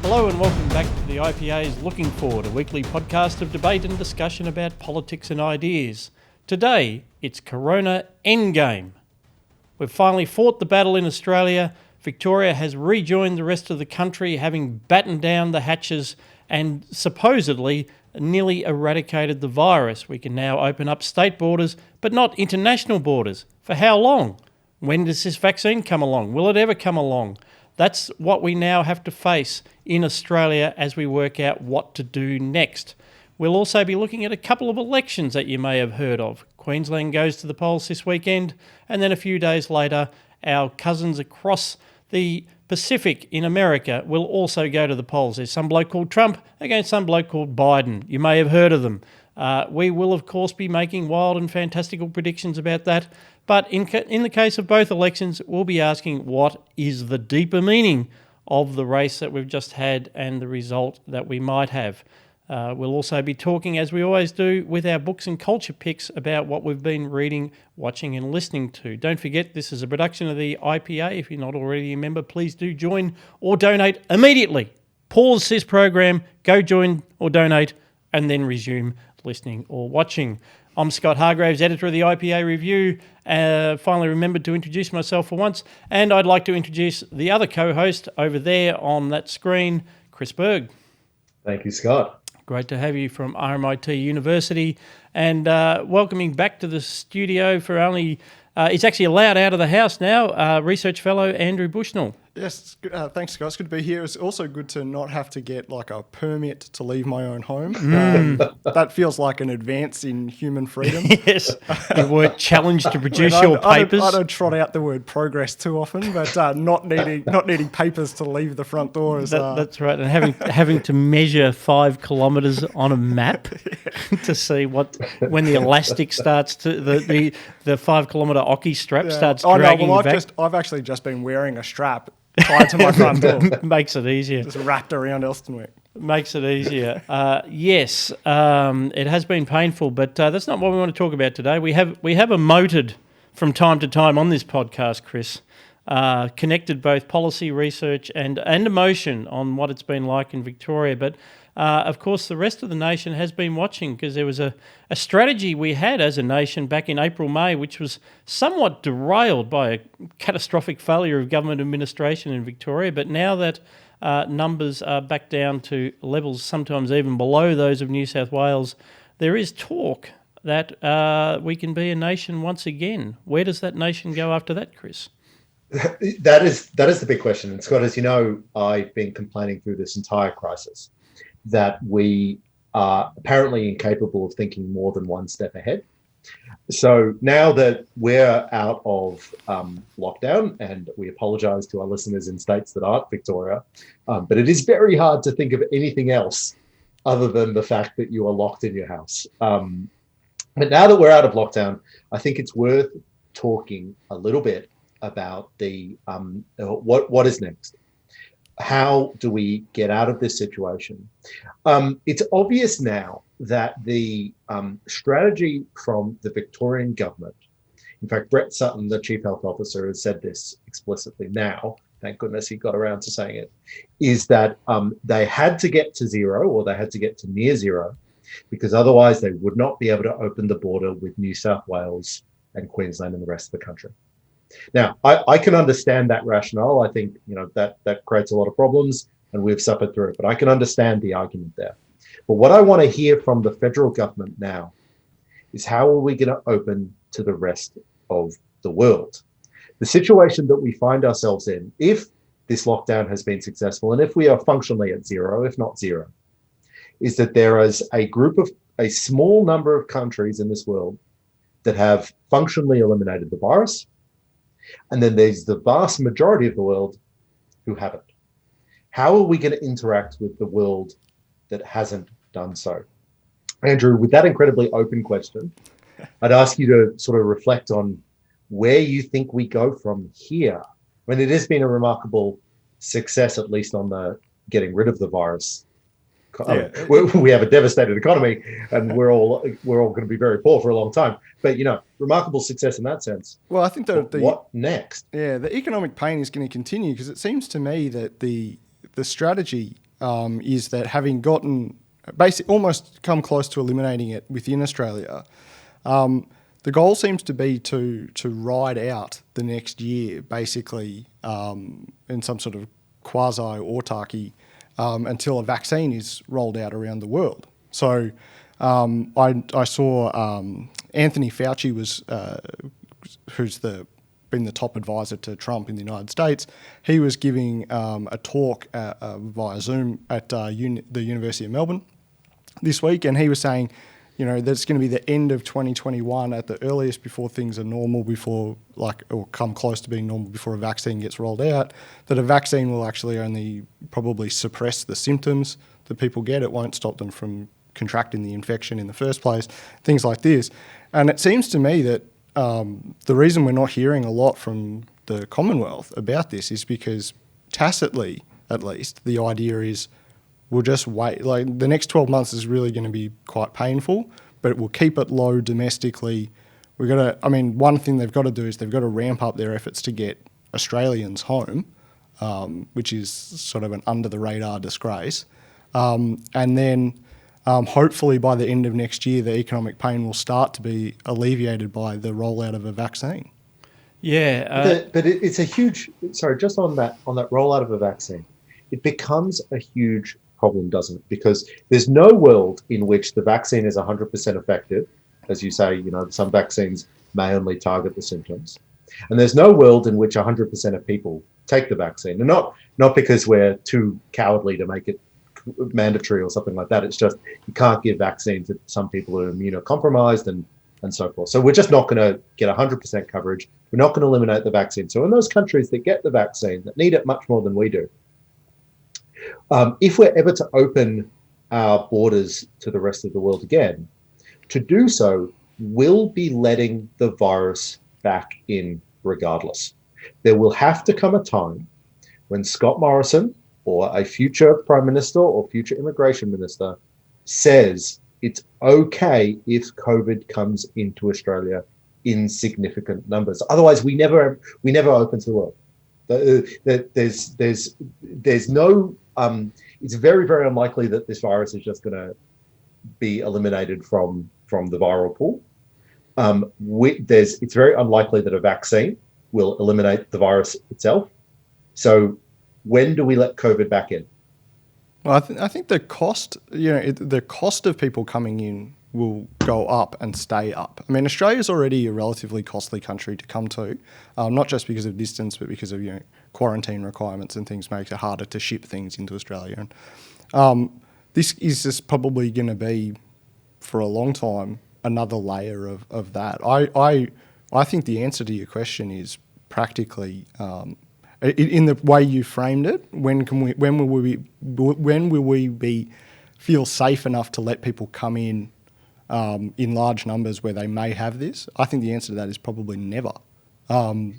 Hello and welcome back to the IPA's Looking Forward, a weekly podcast of debate and discussion about politics and ideas. Today, it's Corona Endgame. We've finally fought the battle in Australia. Victoria has rejoined the rest of the country, having battened down the hatches and supposedly nearly eradicated the virus. We can now open up state borders, but not international borders. For how long? When does this vaccine come along? Will it ever come along? That's what we now have to face in Australia as we work out what to do next. We'll also be looking at a couple of elections that you may have heard of. Queensland goes to the polls this weekend, and then a few days later, our cousins across the Pacific in America will also go to the polls. There's some bloke called Trump against some bloke called Biden. You may have heard of them. We will, of course, be making wild and fantastical predictions about that. But in the case of both elections, we'll be asking what is the deeper meaning of the race that we've just had and the result that we might have. We'll also be talking, as we always do, with our books and culture picks about what we've been reading, watching and listening to. Don't forget, this is a production of the IPA. If you're not already a member, please do join or donate immediately. Pause this program, go join or donate, and then resume listening or watching. I'm Scott Hargraves, editor of the IPA Review. Finally remembered to introduce myself for once, and I'd like to introduce the other co-host over there on that screen, Chris Berg. Thank you, Scott. Great to have you from RMIT University, and welcoming back to the studio for only, he's actually allowed out of the house now, research fellow Andrew Bushnell. Yes, thanks, Scott. It's good to be here. It's also good to not have to get like a permit to leave my own home. That feels like an advance in human freedom. Yes, you weren't challenged to produce your papers. I don't trot out the word progress too often, but not needing papers to leave the front door is... That's right, and having to measure 5 kilometres on a map to see when the elastic starts to the 5 kilometre ocky strap starts dragging you back. I've actually just been wearing a strap tied to my front door. Makes it easier. Just wrapped around Elstonwick. Makes it easier. Yes, it has been painful, but that's not what we want to talk about today. We have emoted from time to time on this podcast, Chris, connected both policy research and emotion on what it's been like in Victoria. But of course, the rest of the nation has been watching because there was a strategy we had as a nation back in April, May, which was somewhat derailed by a catastrophic failure of government administration in Victoria. But now that numbers are back down to levels sometimes even below those of New South Wales, there is talk that we can be a nation once again. Where does that nation go after that, Chris? That is the big question. And Scott, as you know, I've been complaining through this entire crisis that we are apparently incapable of thinking more than one step ahead. So now that we're out of lockdown, and we apologise to our listeners in states that aren't Victoria, but it is very hard to think of anything else other than the fact that you are locked in your house. But now that we're out of lockdown, I think it's worth talking a little bit about the what is next. How do we get out of this situation? It's obvious now that the strategy from the Victorian government, in fact, Brett Sutton, the Chief Health Officer, has said this explicitly now, thank goodness he got around to saying it, is that they had to get to zero, or they had to get to near zero, because otherwise they would not be able to open the border with New South Wales and Queensland and the rest of the country. Now, I can understand that rationale. I think that creates a lot of problems, and we've suffered through it. But I can understand the argument there. But what I want to hear from the federal government now is how are we going to open to the rest of the world? The situation that we find ourselves in, if this lockdown has been successful, and if we are functionally at zero, if not zero, is that there is a small number of countries in this world that have functionally eliminated the virus. And then there's the vast majority of the world who haven't. How are we going to interact with the world that hasn't done so? Andrew, with that incredibly open question, I'd ask you to sort of reflect on where you think we go from here. I mean, it has been a remarkable success, at least on the getting rid of the virus. We have a devastated economy, and we're all going to be very poor for a long time. But remarkable success in that sense. Well, I think what next? Yeah, the economic pain is going to continue because it seems to me that the strategy is that having gotten basically almost come close to eliminating it within Australia, the goal seems to be to ride out the next year, basically in some sort of quasi-autarky until a vaccine is rolled out around the world. So I saw Anthony Fauci who's been the top advisor to Trump in the United States. He was giving a talk via Zoom at the University of Melbourne this week, and he was saying, that it's going to be the end of 2021 at the earliest before things are normal, or come close to being normal before a vaccine gets rolled out, that a vaccine will actually only probably suppress the symptoms that people get. It won't stop them from contracting the infection in the first place, things like this. And it seems to me that the reason we're not hearing a lot from the Commonwealth about this is because tacitly, at least, the idea is we'll just wait. Like, the next 12 months is really going to be quite painful, but we'll keep it low domestically. One thing they've got to do is they've got to ramp up their efforts to get Australians home, which is sort of an under-the-radar disgrace. And then hopefully by the end of next year, the economic pain will start to be alleviated by the rollout of a vaccine. Yeah. But it's a huge, just on that rollout of a vaccine, it becomes a huge problem, doesn't it? Because there's no world in which the vaccine is 100% effective. As you say, some vaccines may only target the symptoms. And there's no world in which 100% of people take the vaccine. And not because we're too cowardly to make it mandatory or something like that. It's just you can't give vaccines to some people who are immunocompromised and so forth. So we're just not going to get 100% coverage. We're not going to eliminate the vaccine. So in those countries that get the vaccine, that need it much more than we do, if we're ever to open our borders to the rest of the world again, to do so will be letting the virus back in regardless. There will have to come a time when Scott Morrison or a future Prime Minister or future Immigration Minister says it's okay if COVID comes into Australia in significant numbers. Otherwise, we never open to the world. There's no. It's very, very unlikely that this virus is just going to be eliminated from the viral pool. It's very unlikely that a vaccine will eliminate the virus itself. So when do we let COVID back in? Well, I think the cost, the cost of people coming in will go up and stay up. I mean, Australia's already a relatively costly country to come to, not just because of distance, but because of quarantine requirements and things make it harder to ship things into Australia. And this is just probably going to be, for a long time, another layer of that. I think the answer to your question is practically, in the way you framed it, when will we feel safe enough to let people come in large numbers where they may have this? I think the answer to that is probably never. Or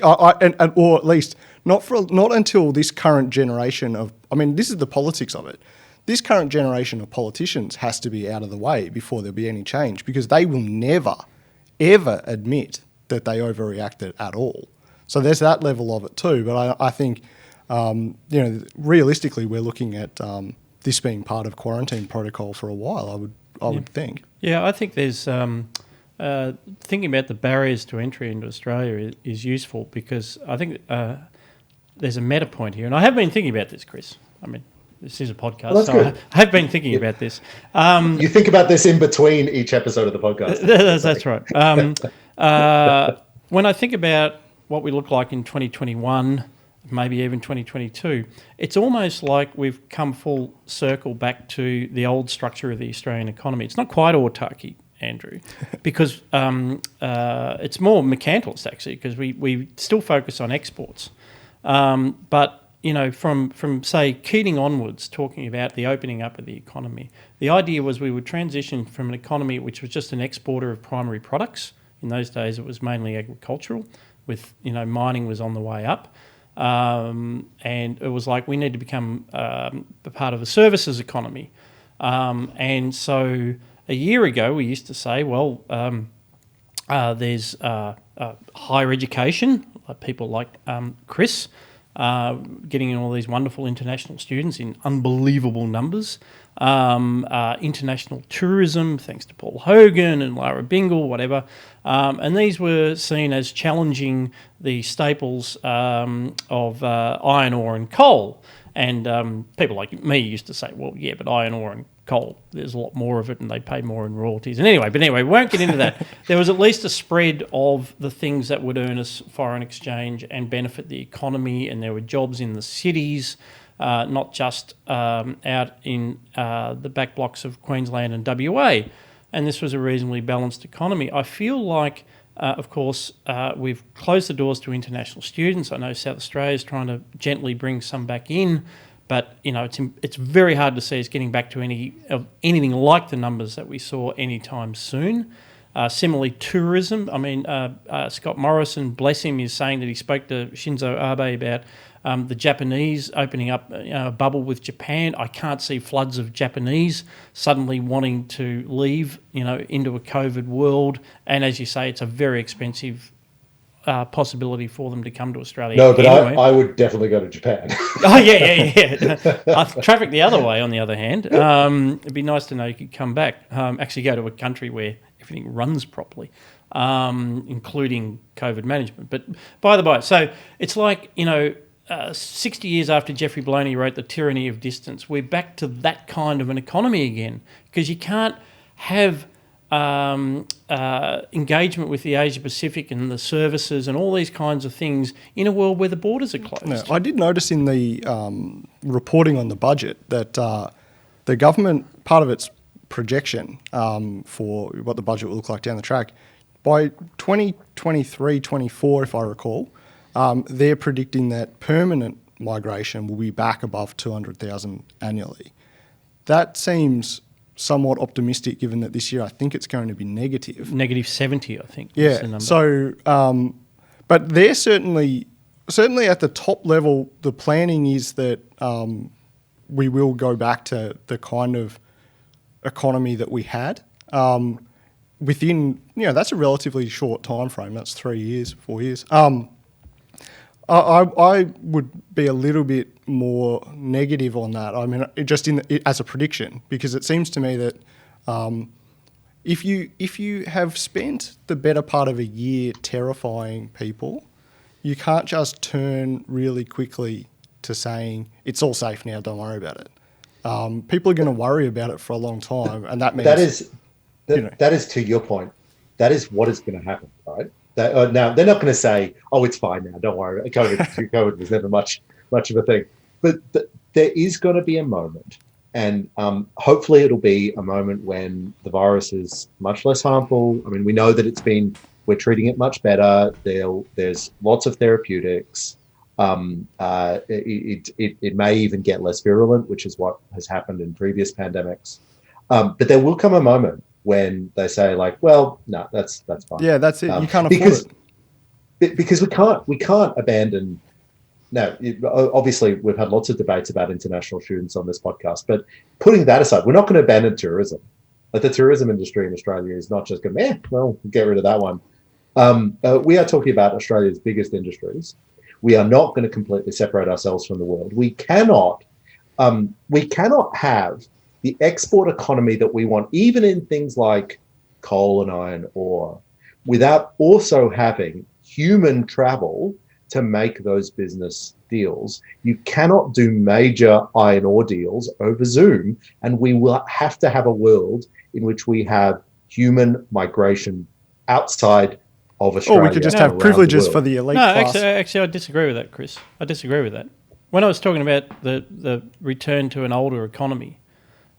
at least not until this current generation of. I mean, this is the politics of it. This current generation of politicians has to be out of the way before there'll be any change, because they will never, ever admit that they overreacted at all. So there's that level of it too. But I think, realistically, we're looking at this being part of quarantine protocol for a while. I would think. Yeah, I think there's thinking about the barriers to entry into Australia is useful, because I think there's a meta point here, and I have been thinking about this, Chris. I mean, this is a podcast, well, so I have been thinking about this. You think about this in between each episode of the podcast. That's right. When I think about what we look like in 2021, maybe even 2022, it's almost like we've come full circle back to the old structure of the Australian economy. It's not quite autarky, Andrew, because it's more mercantilist, actually, because we still focus on exports. But from say Keating onwards, talking about the opening up of the economy, the idea was we would transition from an economy which was just an exporter of primary products. In those days, it was mainly agricultural, with mining was on the way up, and it was like we need to become a part of a services economy. And so a year ago, we used to say, well, there's higher education, people like Chris. getting in all these wonderful international students in unbelievable numbers. International tourism, thanks to Paul Hogan and Lara Bingle, whatever. And these were seen as challenging the staples of iron ore and coal. And people like me used to say, well, yeah, but iron ore and coal, there's a lot more of it and they pay more in royalties. And anyway, we won't get into that. There was at least a spread of the things that would earn us foreign exchange and benefit the economy, and there were jobs in the cities, not just out in the back blocks of Queensland and WA. And this was a reasonably balanced economy. I feel like, of course, we've closed the doors to international students. I know South Australia is trying to gently bring some back in, but it's very hard to see us getting back to anything like the numbers that we saw anytime soon. Similarly, tourism. I mean, Scott Morrison, bless him, is saying that he spoke to Shinzo Abe about the Japanese opening up a bubble with Japan. I can't see floods of Japanese suddenly wanting to leave, into a COVID world. And as you say, it's a very expensive possibility for them to come to Australia. No, but anyway. I would definitely go to Japan. Oh, yeah. Traffic the other way, on the other hand. It'd be nice to know you could come back, actually go to a country where everything runs properly, including COVID management. But by the by, so it's like, 60 years after Jeffrey Bologna wrote The Tyranny of Distance, we're back to that kind of an economy again, because you can't have engagement with the Asia Pacific and the services and all these kinds of things in a world where the borders are closed. No, I did notice in the reporting on the budget that the government, part of its projection for what the budget will look like down the track, by 2023-24, if I recall, they're predicting that permanent migration will be back above 200,000 annually. That seems somewhat optimistic, given that this year I think it's going to be negative. Negative 70, I think. Yeah. Is the number. So, but they're certainly at the top level, the planning is that we will go back to the kind of economy that we had within, that's a relatively short time frame. That's 3 years, 4 years. I would be a little bit more negative on that. I mean, just as a prediction, because it seems to me that if you have spent the better part of a year terrifying people, you can't just turn really quickly to saying it's all safe now, don't worry about it. People are going to worry about it for a long time, and that means that is to your point. That is what is going to happen, right? Now they're not going to say, "Oh, it's fine now. Don't worry." COVID was never much of a thing, but there is going to be a moment, and hopefully it'll be a moment when the virus is much less harmful. I mean, we know that we're treating it much better. There's lots of therapeutics. It may even get less virulent, which is what has happened in previous pandemics. But there will come a moment when they say, like, well, no, that's fine. Yeah, that's it. You can't afford it. Because we can't abandon. Now, obviously, we've had lots of debates about international students on this podcast, but putting that aside, we're not going to abandon tourism. Like, the tourism industry in Australia is not just going, we'll get rid of that one. We are talking about Australia's biggest industries. We are not going to completely separate ourselves from the world. We cannot have the export economy that we want, even in things like coal and iron ore, without also having human travel to make those business deals. You cannot do major iron ore deals over Zoom, and we will have to have a world in which we have human migration outside of Australia. Or we could just have privileges for the elite class. Actually, I disagree with that, Chris. I disagree with that. When I was talking about the return to an older economy,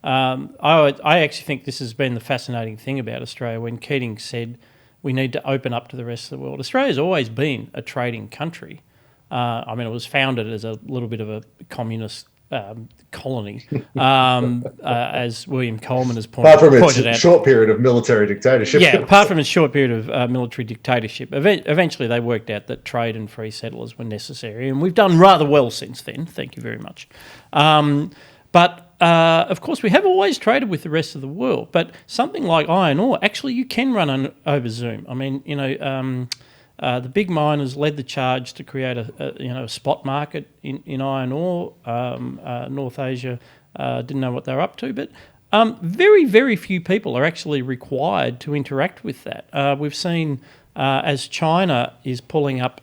I actually think this has been the fascinating thing about Australia. When Keating said we need to open up to the rest of the world, Australia's always been a trading country. I mean, it was founded as a little bit of a communist colony, as William Coleman has pointed out. Apart from its short period of military dictatorship. Yeah, apart from its short period of military dictatorship. Eventually they worked out that trade and free settlers were necessary, and we've done rather well since then. Thank you very much. But of course, we have always traded with the rest of the world. But something like iron ore, actually, you can run over Zoom. I mean, The big miners led the charge to create a spot market in iron ore. North Asia didn't know what they were up to, but very, very few people are actually required to interact with that. We've seen as China is pulling up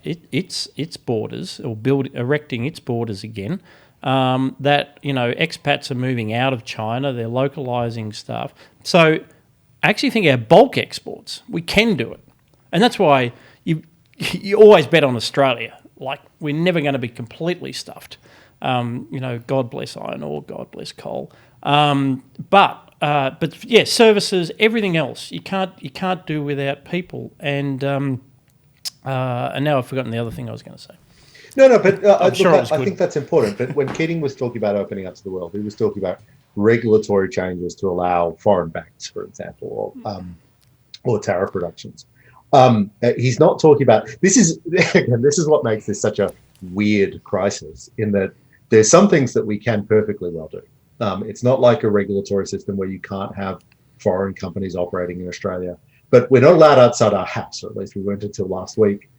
its borders or erecting its borders again, that expats are moving out of China. They're localising stuff. So I actually think our bulk exports, we can do it. And that's why you always bet on Australia. Like, we're never going to be completely stuffed. God bless iron ore, God bless coal. But yeah, services, everything else, you can't do without people. And now I've forgotten the other thing I was going to say. No, but I think that's important. But when Keating was talking about opening up to the world, he was talking about regulatory changes to allow foreign banks, for example, or tariff reductions. He's not talking about this is what makes this such a weird crisis, in that there's some things that we can perfectly well do. It's not like a regulatory system where you can't have foreign companies operating in Australia, but we're not allowed outside our house, or at least we weren't until last week.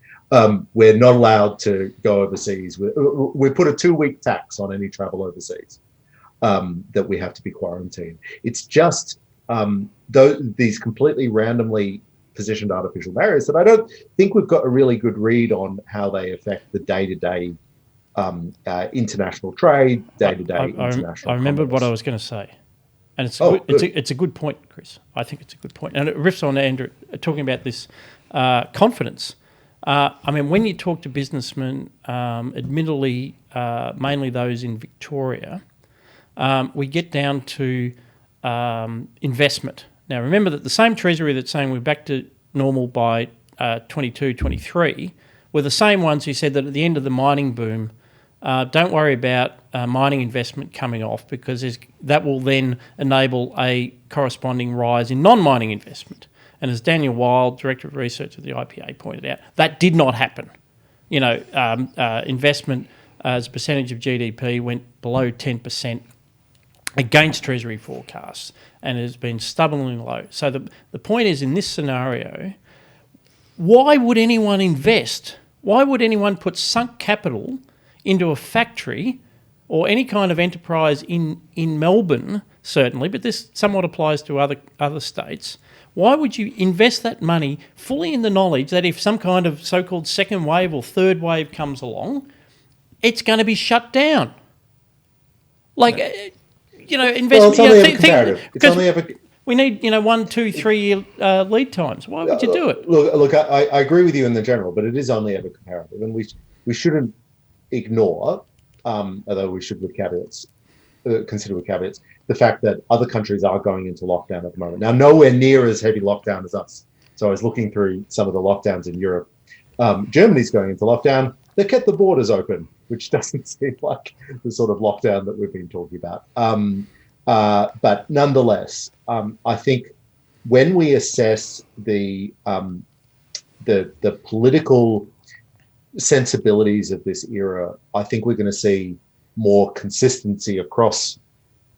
We're not allowed to go overseas. We put a 2-week tax on any travel overseas, that we have to be quarantined. It's just these completely randomly positioned artificial barriers that I don't think we've got a really good read on how they affect the day-to-day international trade, day-to-day international. I remembered what I was going to say, and it's a good point, Chris. I think it's a good point, and it riffs on Andrew talking about this confidence. When you talk to businessmen, admittedly, mainly those in Victoria, we get down to investment. Now, remember that the same Treasury that's saying we're back to normal by 22, 23 were the same ones who said that at the end of the mining boom, don't worry about mining investment coming off, because that will then enable a corresponding rise in non-mining investment. And as Daniel Wild, Director of Research of the IPA, pointed out, that did not happen. Investment as a percentage of GDP went below 10% against Treasury forecasts, and has been stubbornly low. So the point is, in this scenario, why would anyone invest? Why would anyone put sunk capital into a factory or any kind of enterprise in Melbourne, certainly, but this somewhat applies to other states? Why would you invest that money fully in the knowledge that if some kind of so-called second wave or third wave comes along, it's going to be shut down? Investment. Well, it's only ever comparative. It's only ever. We need 1, 2, 3 year lead times. Why would you do it? Look. I agree with you in the general, but it is only ever comparative, and we shouldn't ignore, although we should with caveats, consider with caveats, the fact that other countries are going into lockdown at the moment. Now, nowhere near as heavy lockdown as us. So I was looking through some of the lockdowns in Europe. Germany's going into lockdown. They've kept the borders open, which doesn't seem like the sort of lockdown that we've been talking about. But nonetheless, I think when we assess the political sensibilities of this era, I think we're going to see more consistency across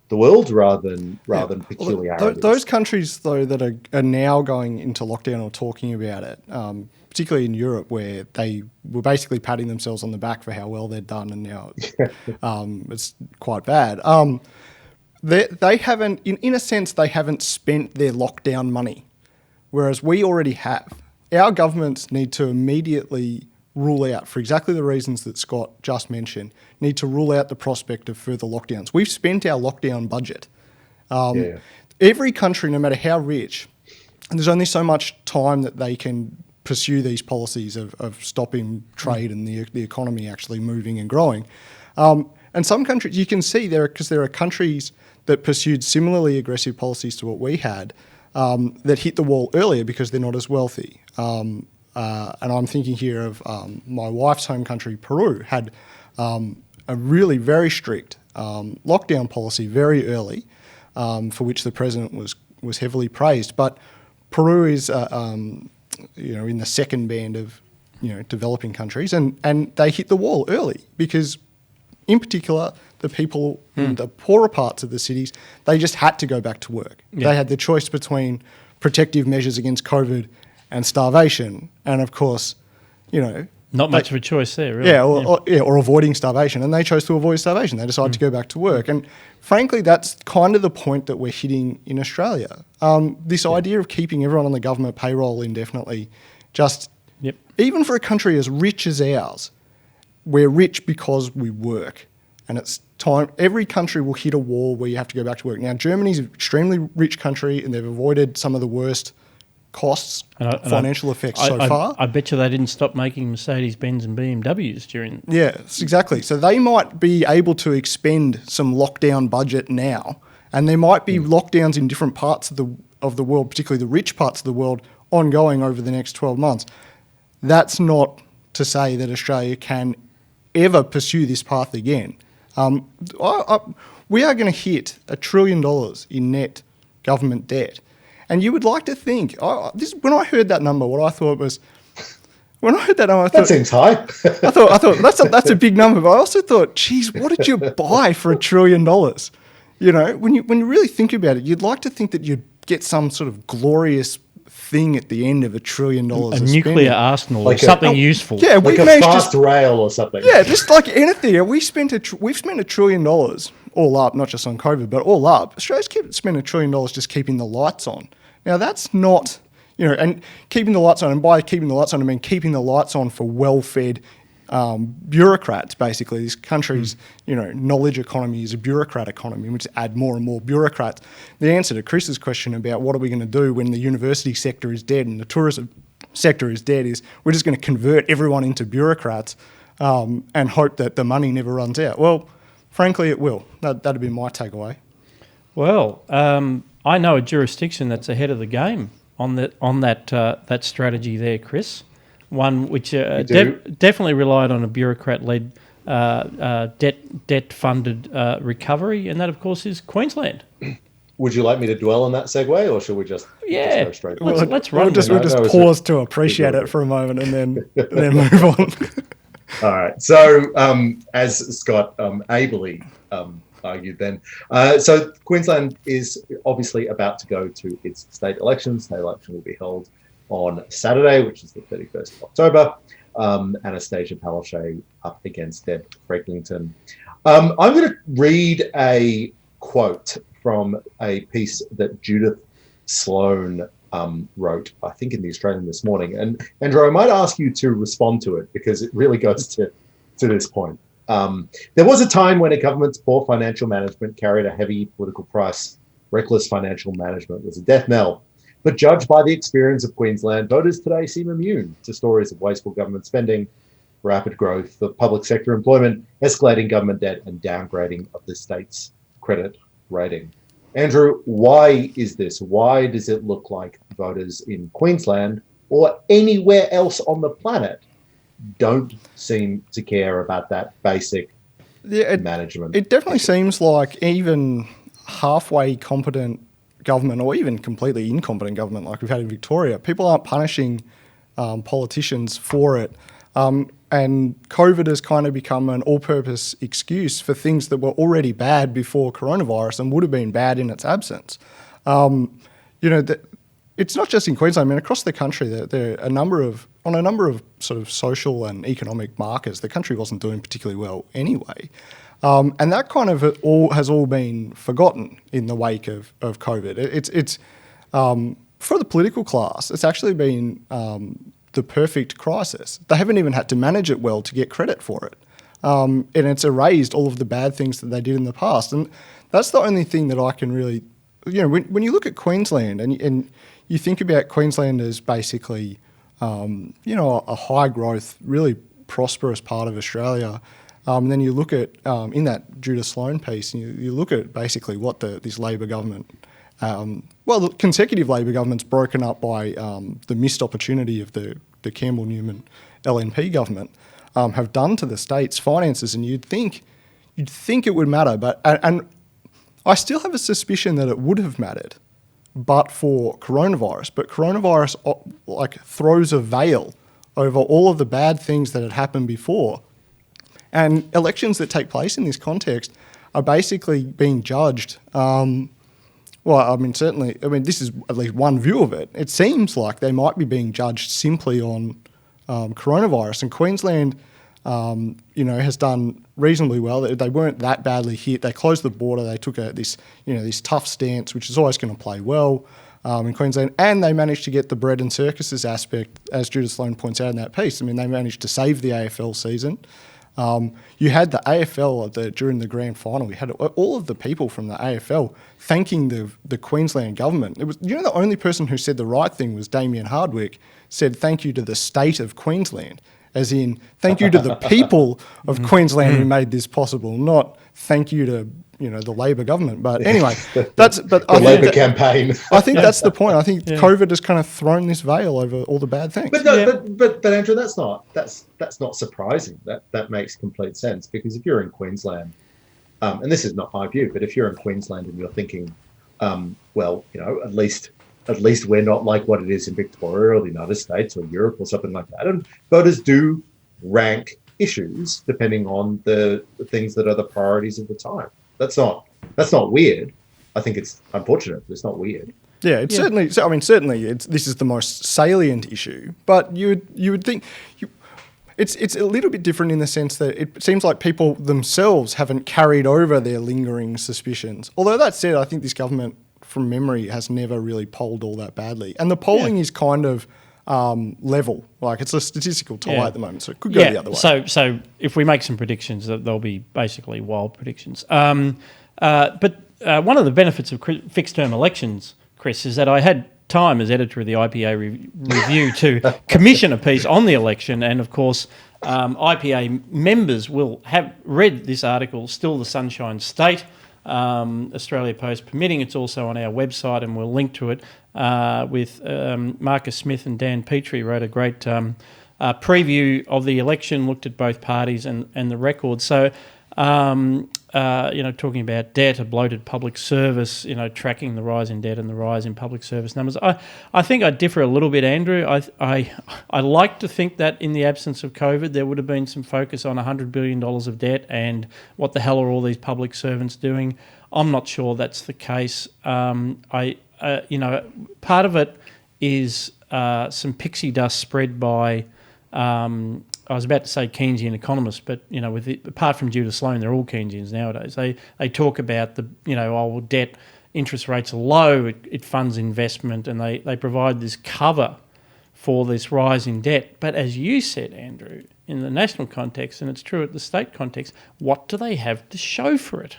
the world rather than peculiarities. Those countries, though, that are now going into lockdown or talking about it, particularly in Europe, where they were basically patting themselves on the back for how well they'd done, and now it's quite bad. They haven't, in a sense, they haven't spent their lockdown money, whereas we already have. Our governments need to immediately rule out, for exactly the reasons that Scott just mentioned, need to rule out the prospect of further lockdowns. We've spent our lockdown budget. Every country, no matter how rich, there's only so much time that they can pursue these policies of stopping trade and the economy actually moving and growing. And some countries, you can see because there are countries that pursued similarly aggressive policies to what we had, that hit the wall earlier because they're not as wealthy. And I'm thinking here of my wife's home country, Peru, had a really very strict lockdown policy very early, for which the president was heavily praised. But Peru is, in the second band of developing countries, and they hit the wall early because, in particular, the people in the poorer parts of the cities, they just had to go back to work. Yeah. They had the choice between protective measures against COVID and starvation. And of course, not much of a choice there, really. Or avoiding starvation. And they chose to avoid starvation. They decided to go back to work. And frankly, that's kind of the point that we're hitting in Australia. This idea of keeping everyone on the government payroll indefinitely, even for a country as rich as ours, we're rich because we work. And it's time, every country will hit a wall where you have to go back to work. Now, Germany's an extremely rich country and they've avoided some of the worst costs, financial effects so far. I bet you they didn't stop making Mercedes-Benz and BMWs during... Yes, exactly. So they might be able to expend some lockdown budget now, and there might be lockdowns in different parts of the world, particularly the rich parts of the world, ongoing over the next 12 months. That's not to say that Australia can ever pursue this path again. We are going to hit $1 trillion in net government debt. And you would like to think, when I heard that number, what I thought was, that seems high. I thought that's a big number. But I also thought, geez, what did you buy for $1 trillion? When you really think about it, you'd like to think that you'd get some sort of glorious thing at the end of $1 trillion. A nuclear arsenal, like something useful. Yeah, like a fast rail or something. Yeah, just like anything. We've spent $1 trillion all up, not just on COVID, but all up. Australia's spent $1 trillion just keeping the lights on. Now that's not, and keeping the lights on, and by keeping the lights on, I mean keeping the lights on for well-fed bureaucrats, basically. This country's, knowledge economy is a bureaucrat economy. We just add more and more bureaucrats. The answer to Chris's question about what are we going to do when the university sector is dead and the tourism sector is dead is we're just going to convert everyone into bureaucrats and hope that the money never runs out. Well, frankly, it will. That'd be my takeaway. Well, I know a jurisdiction that's ahead of the game on that strategy there, Chris. One which definitely relied on a bureaucrat-led debt-funded recovery, and that, of course, is Queensland. Would you like me to dwell on that segue, or should we just go straight? Let's run. We'll just pause to appreciate it for a moment and then move on. All right. So, as Scott ably argued then, so Queensland is obviously about to go to its state election. State election will be held on Saturday, which is the 31st of October, Anastasia Palaszczuk up against Deb Fredlington. I'm going to read a quote from a piece that Judith Sloan wrote, I think in the Australian this morning. And Andrew, I might ask you to respond to it because it really goes to this point. There was a time when a government's poor financial management carried a heavy political price. Reckless financial management was a death knell. But judged by the experience of Queensland, voters today seem immune to stories of wasteful government spending, rapid growth of public sector employment, escalating government debt, and downgrading of the state's credit rating. Andrew, why is this? Why does it look like voters in Queensland or anywhere else on the planet don't seem to care about that basic management? It definitely seems like even halfway competent government or even completely incompetent government like we've had in Victoria, people aren't punishing politicians for it. And COVID has kind of become an all-purpose excuse for things that were already bad before coronavirus and would have been bad in its absence. It's not just in Queensland. I mean, across the country, there are a number of sort of social and economic markers, the country wasn't doing particularly well anyway. And that kind of has all been forgotten in the wake of COVID. It's for the political class, it's actually been the perfect crisis. They haven't even had to manage it well to get credit for it. And it's erased all of the bad things that they did in the past. And that's the only thing that I can really, when you look at Queensland and you think about Queensland as basically, a high growth, really prosperous part of Australia. And then you look at, in that Judith Sloan piece, and you look at basically what this Labor government, the consecutive Labor government's broken up by the missed opportunity of the Campbell-Newman LNP government have done to the state's finances, and you'd think it would matter, and I still have a suspicion that it would have mattered, but for coronavirus. But coronavirus throws a veil over all of the bad things that had happened before. And elections that take place in this context are basically being judged Well, I mean, certainly. I mean, this is at least one view of it. It seems like they might be being judged simply on coronavirus, and Queensland, has done reasonably well. They weren't that badly hit. They closed the border. They took this tough stance, which is always going to play well in Queensland, and they managed to get the bread and circuses aspect, as Judith Sloan points out in that piece. I mean, they managed to save the AFL season. You had the AFL during the grand final. You had all of the people from the AFL thanking the Queensland government. It was the only person who said the right thing was Damien Hardwick. Said thank you to the state of Queensland, as in thank you to the people of Queensland who made this possible, not thank you to the Labor government. But anyway, the Labor campaign. I think that's the point. I think COVID has kind of thrown this veil over all the bad things. But Andrew, that's not surprising. That makes complete sense, because if you're in Queensland, and this is not my view, but if you're in Queensland and you're thinking, at least we're not like what it is in Victoria or the United States or Europe or something like that. And voters do rank issues depending on the things that are the priorities of the time. That's not weird. I think it's unfortunate, but it's not weird. Yeah, it's certainly. I mean, certainly, this is the most salient issue. But you would think. It's a little bit different in the sense that it seems like people themselves haven't carried over their lingering suspicions. Although that said, I think this government, from memory, has never really polled all that badly. And the polling is kind of level. Like, it's a statistical tie at the moment, so it could go the other way. So if we make some predictions, they'll be basically wild predictions. But one of the benefits of fixed-term elections, Chris, is that I had time as editor of the IPA Review to commission a piece on the election, and of course IPA members will have read this article, Still the Sunshine State, Australia Post permitting. It's also on our website, and we'll link to it with Marcus Smith and Dan Petrie wrote a great preview of the election, looked at both parties and the record. So talking about debt, a bloated public service, tracking the rise in debt and the rise in public service numbers. I think I differ a little bit, Andrew. I like to think that in the absence of COVID, there would have been some focus on $100 billion of debt and what the hell are all these public servants doing. I'm not sure that's the case. Part of it is some pixie dust spread by I was about to say Keynesian economists, but apart from Judith Sloan, they're all Keynesians nowadays. They talk about debt, interest rates are low, it funds investment, and they provide this cover for this rise in debt. But as you said, Andrew, in the national context, and it's true at the state context, what do they have to show for it?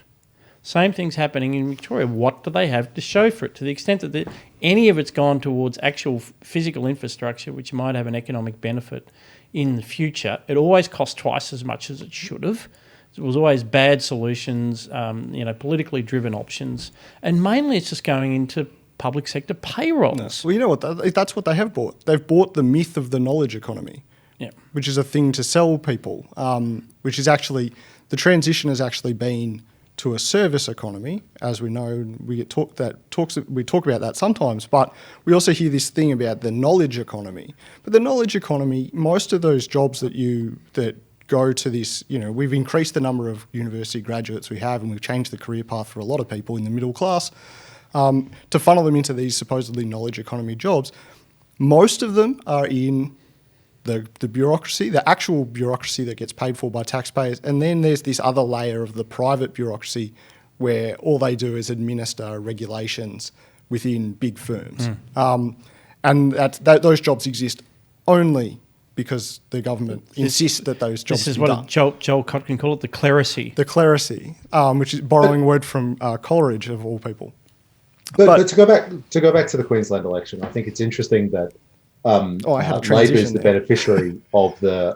Same thing's happening in Victoria. What do they have to show for it? To the extent that any of it's gone towards actual physical infrastructure, which might have an economic benefit in the future, it always costs twice as much as it should have. It was always bad solutions, politically driven options, and mainly it's just going into public sector payrolls. Well, you know what? That's what they have bought. They've bought the myth of the knowledge economy, which is a thing to sell people, which is actually, the transition has actually been to a service economy, as we know. We talk about that sometimes, but we also hear this thing about the knowledge economy. But the knowledge economy, most of those jobs that go to this, we've increased the number of university graduates we have, and we've changed the career path for a lot of people in the middle class to funnel them into these supposedly knowledge economy jobs. Most of them are in the bureaucracy, the actual bureaucracy that gets paid for by taxpayers, and then there's this other layer of the private bureaucracy where all they do is administer regulations within big firms. And those jobs exist only because the government insists that those jobs This is be what done. Joel Cotkin called it, the clerisy. The clerisy, which is borrowing a word from Coleridge, of all people. But to go back to the Queensland election, I think it's interesting that Labor is the beneficiary of the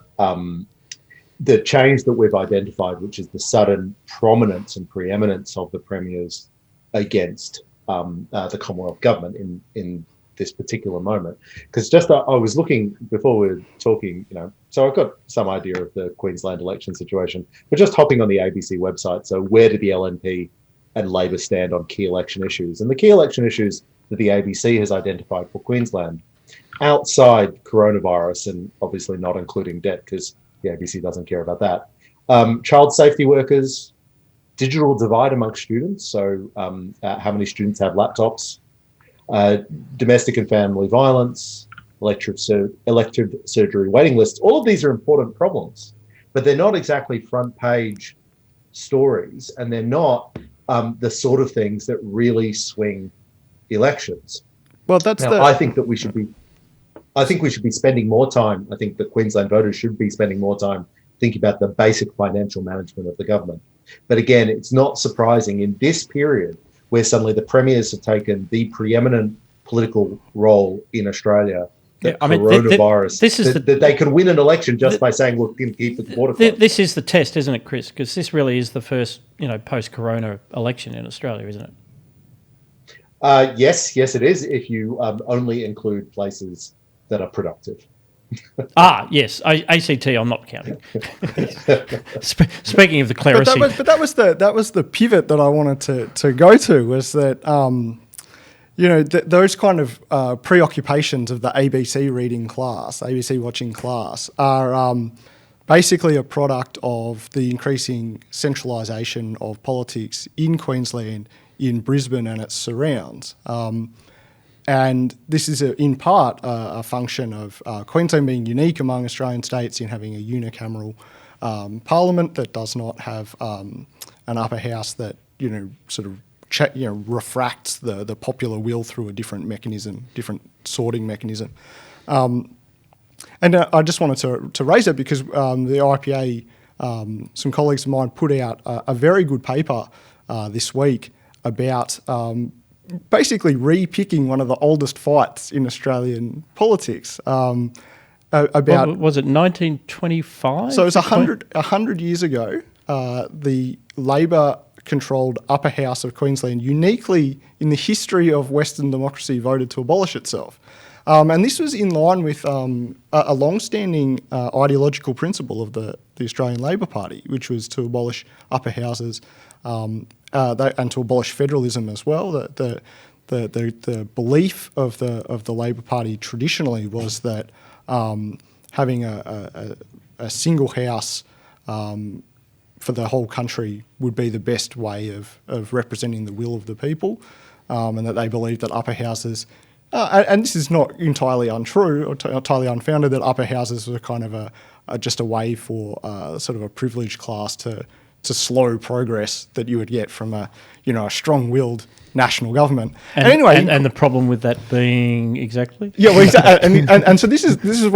change that we've identified, which is the sudden prominence and preeminence of the premiers against the Commonwealth government in this particular moment. Because I was looking before we were talking, so I've got some idea of the Queensland election situation, but just hopping on the ABC website. So where did the LNP and Labor stand on key election issues? And the key election issues that the ABC has identified for Queensland, outside coronavirus and obviously not including debt, because the ABC doesn't care about that, child safety workers, digital divide amongst students. So how many students have laptops, domestic and family violence, elective surgery waiting lists. All of these are important problems, but they're not exactly front page stories, and they're not the sort of things that really swing elections. Well, that's now, I think we should be spending more time. I think the Queensland voters should be spending more time thinking about the basic financial management of the government. But again, it's not surprising in this period where suddenly the premiers have taken the preeminent political role in Australia. Coronavirus, that they can win an election just by saying, "Look, keep the border closed." This is the test, isn't it, Chris? Because this really is the first, post-corona election in Australia, isn't it? Yes, it is. If you only include places that are productive. Yes, ACT. I'm not counting. Speaking of the clerisy, but that was the pivot that I wanted to go to, was that. Those kind of preoccupations of the ABC reading class, ABC watching class, are basically a product of the increasing centralisation of politics in Queensland, in Brisbane and its surrounds. And this is in part a function of Queensland being unique among Australian states in having a unicameral parliament that does not have an upper house that, sort of refracts the popular will through a different mechanism, different sorting mechanism. And I just wanted to raise it because the IPA, some colleagues of mine put out a very good paper this week about basically re-picking one of the oldest fights in Australian politics. About was it 1925? So it was 100 years ago. The Labor controlled upper house of Queensland, uniquely in the history of Western democracy, voted to abolish itself. And this was in line with a long-standing ideological principle of the Australian Labor Party, which was to abolish upper houses and to abolish federalism as well. The belief of the Labor Party traditionally was that having a single house for the whole country would be the best way of representing the will of the people, and that they believed that upper houses, and this is not entirely untrue or entirely unfounded, that upper houses were kind of just a way for sort of a privileged class to slow progress that you would get from a strong-willed national government. And anyway, and the problem with that being exactly? Yeah, well, exactly. and so this is this is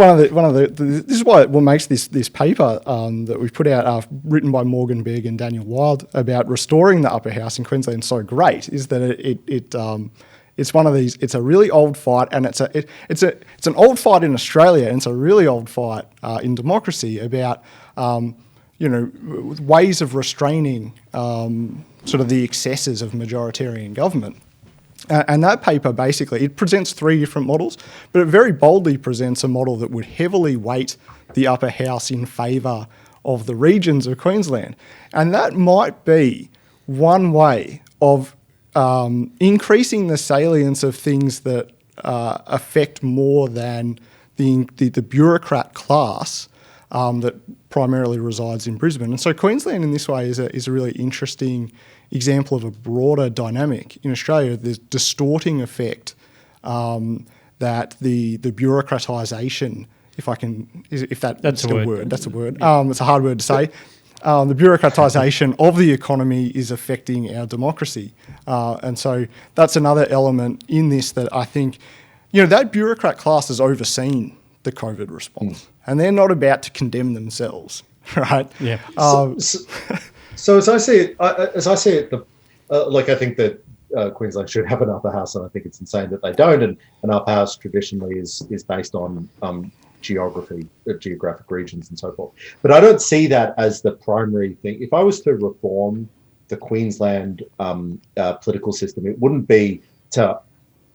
what makes this paper that we've put out, written by Morgan Begg and Daniel Wild, about restoring the upper house in Queensland so great, is that it's one of these. It's a really old fight, and it's an old fight in Australia, and it's a really old fight in democracy about ways of restraining sort of the excesses of majoritarian government. And that paper basically, it presents three different models, but it very boldly presents a model that would heavily weight the upper house in favour of the regions of Queensland. And that might be one way of increasing the salience of things that affect more than the bureaucrat class that primarily resides in Brisbane. And so Queensland in this way is a really interesting example of a broader dynamic in Australia. There's distorting effect that the bureaucratisation, that's a word. It's a hard word to say. The bureaucratisation of the economy is affecting our democracy. And so that's another element in this that I think, that bureaucrat class has overseen the COVID response, and they're not about to condemn themselves, right? Yeah. So as I see it, I think that Queensland should have an upper house, and I think it's insane that they don't. And an upper house traditionally is based on geographic regions and so forth. But I don't see that as the primary thing. If I was to reform the Queensland political system, it wouldn't be to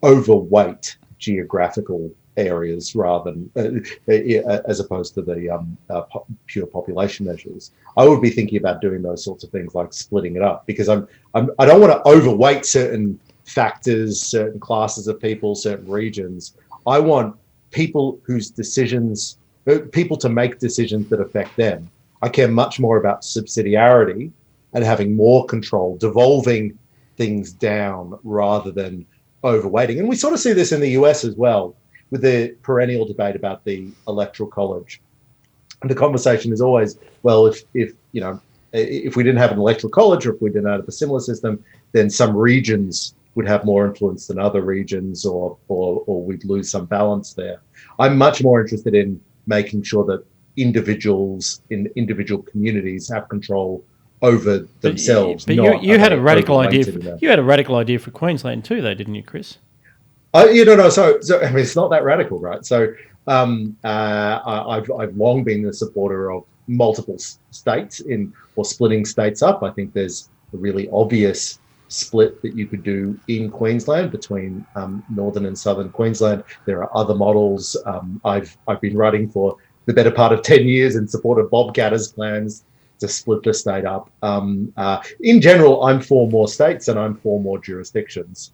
overweight geographical areas rather than as opposed to the pure population measures. I would be thinking about doing those sorts of things like splitting it up, because I don't want to overweight certain factors, certain classes of people, certain regions. I want people to make decisions that affect them. I care much more about subsidiarity and having more control, devolving things down rather than overweighting. And we sort of see this in the US as well, with the perennial debate about the electoral college. And the conversation is always, well, if we didn't have an electoral college, or if we didn't have a similar system, then some regions would have more influence than other regions, or we'd lose some balance there. I'm much more interested in making sure that individuals in individual communities have control over themselves. But you had a radical idea. You had a radical idea for Queensland too, though, didn't you, Chris? No. So I mean, it's not that radical, right? So I've long been a supporter of multiple states or splitting states up. I think there's a really obvious split that you could do in Queensland between northern and southern Queensland. There are other models. I've been writing for the better part of 10 years in support of Bob Katter's plans to split the state up. In general, I'm for more states and I'm for more jurisdictions,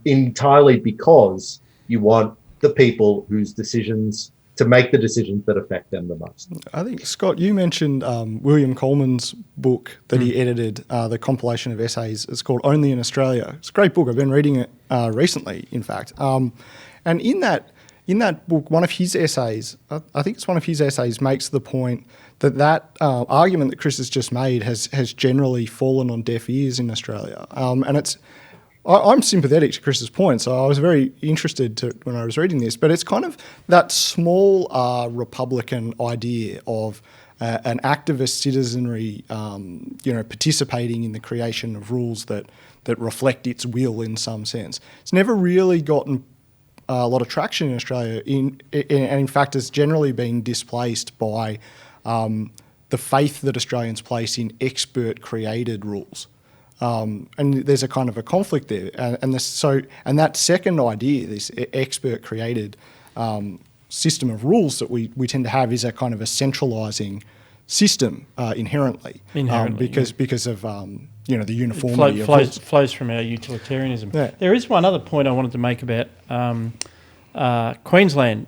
entirely because you want the people whose decisions to make the decisions that affect them the most. I think, Scott, you mentioned William Coleman's book that he edited, the compilation of essays. It's called Only in Australia. It's a great book. I've been reading it recently, in fact. And in that book, one of his essays, I think it's one of his essays, makes the point that argument that Chris has just made has generally fallen on deaf ears in Australia. And I'm sympathetic to Chris's point, so I was very interested when I was reading this, but it's kind of that small Republican idea of an activist citizenry, participating in the creation of rules that reflect its will in some sense. It's never really gotten a lot of traction in Australia, and in fact has generally been displaced by the faith that Australians place in expert-created rules. And there's a kind of a conflict there, and that second idea, this expert-created system of rules that we tend to have, is a kind of a centralising system inherently, because of the uniformity flows from our utilitarianism. Yeah. There is one other point I wanted to make about Queensland,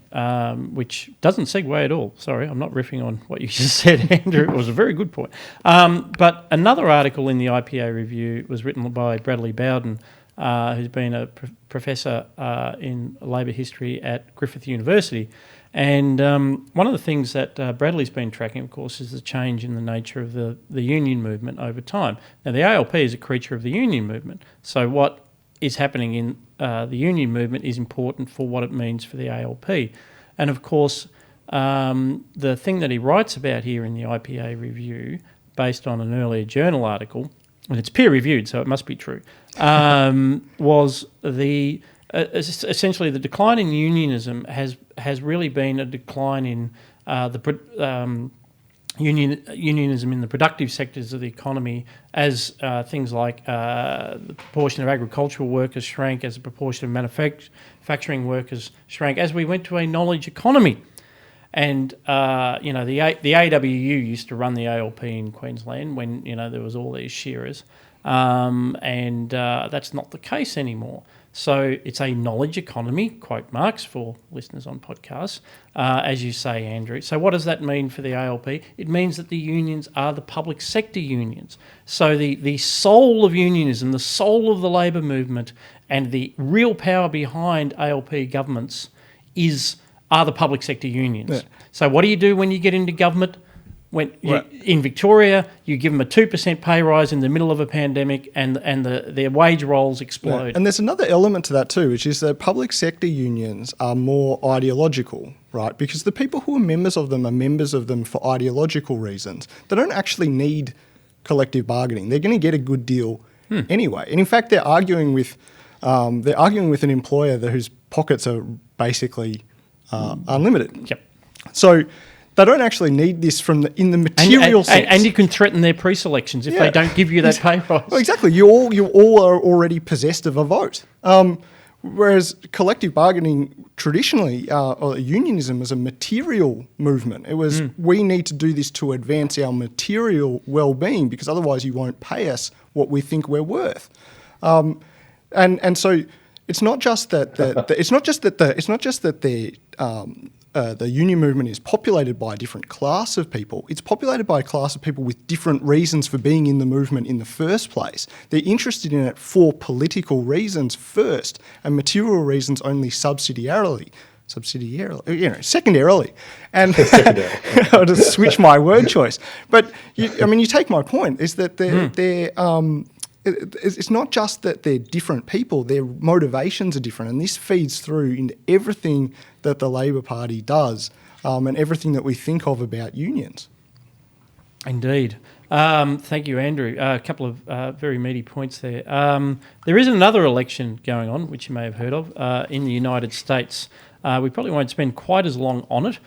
which doesn't segue at all. Sorry, I'm not riffing on what you just said, Andrew. It was a very good point. But another article in the IPA review was written by Bradley Bowden, who's been a professor in labour history at Griffith University. And one of the things that Bradley's been tracking, of course, is the change in the nature of the union movement over time. Now, the ALP is a creature of the union movement. So what is happening in the union movement is important for what it means for the ALP. And of course, the thing that he writes about here in the IPA review, based on an earlier journal article, and it's peer-reviewed, so it must be true, was essentially the decline in unionism has really been a decline in unionism in the productive sectors of the economy, as things like the proportion of agricultural workers shrank, as the proportion of manufacturing workers shrank, as we went to a knowledge economy. And the AWU used to run the ALP in Queensland when there was all these shearers, and that's not the case anymore. So it's a knowledge economy, quote Marx for listeners on podcasts, as you say, Andrew. So what does that mean for the ALP? It means that the unions are the public sector unions. So the soul of unionism, the soul of the labour movement, and the real power behind ALP governments are the public sector unions. Yeah. So what do you do when you get into government? In Victoria, you give them a 2% pay rise in the middle of a pandemic, and their wage rolls explode. Yeah. And there's another element to that too, which is that public sector unions are more ideological, right? Because the people who are members of them are members of them for ideological reasons. They don't actually need collective bargaining. They're going to get a good deal anyway. And in fact, they're arguing with an employer whose pockets are basically unlimited. Yep. So they don't actually need this in the material sense. And you can threaten their pre-selections if they don't give you that pay rise. Well, exactly. You all are already possessed of a vote. Whereas collective bargaining traditionally, or unionism, was a material movement. It was, we need to do this to advance our material well-being, because otherwise you won't pay us what we think we're worth. And so it's not just that the union movement is populated by a different class of people. It's populated by a class of people with different reasons for being in the movement in the first place. They're interested in it for political reasons first, and material reasons only secondarily. And I'll just switch my word choice. But you take my point, is that it's not just that they're different people, their motivations are different, and this feeds through into everything that the Labor Party does, and everything that we think of about unions. Indeed. Thank you, Andrew. A couple of very meaty points there. There is another election going on, which you may have heard of, in the United States. We probably won't spend quite as long on it.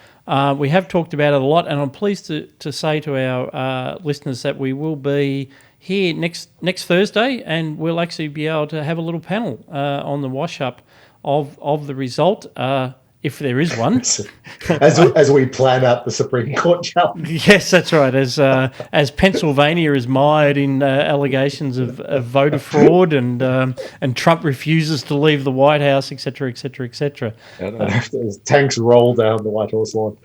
We have talked about it a lot, and I'm pleased to say to our listeners that we will be here next Thursday, and we'll actually be able to have a little panel on the wash-up of the result, if there is one. as we plan out the Supreme Court challenge. Yes, that's right. As Pennsylvania is mired in allegations of voter fraud, and Trump refuses to leave the White House, etc., etc., etc. As tanks roll down the White Horse lawn.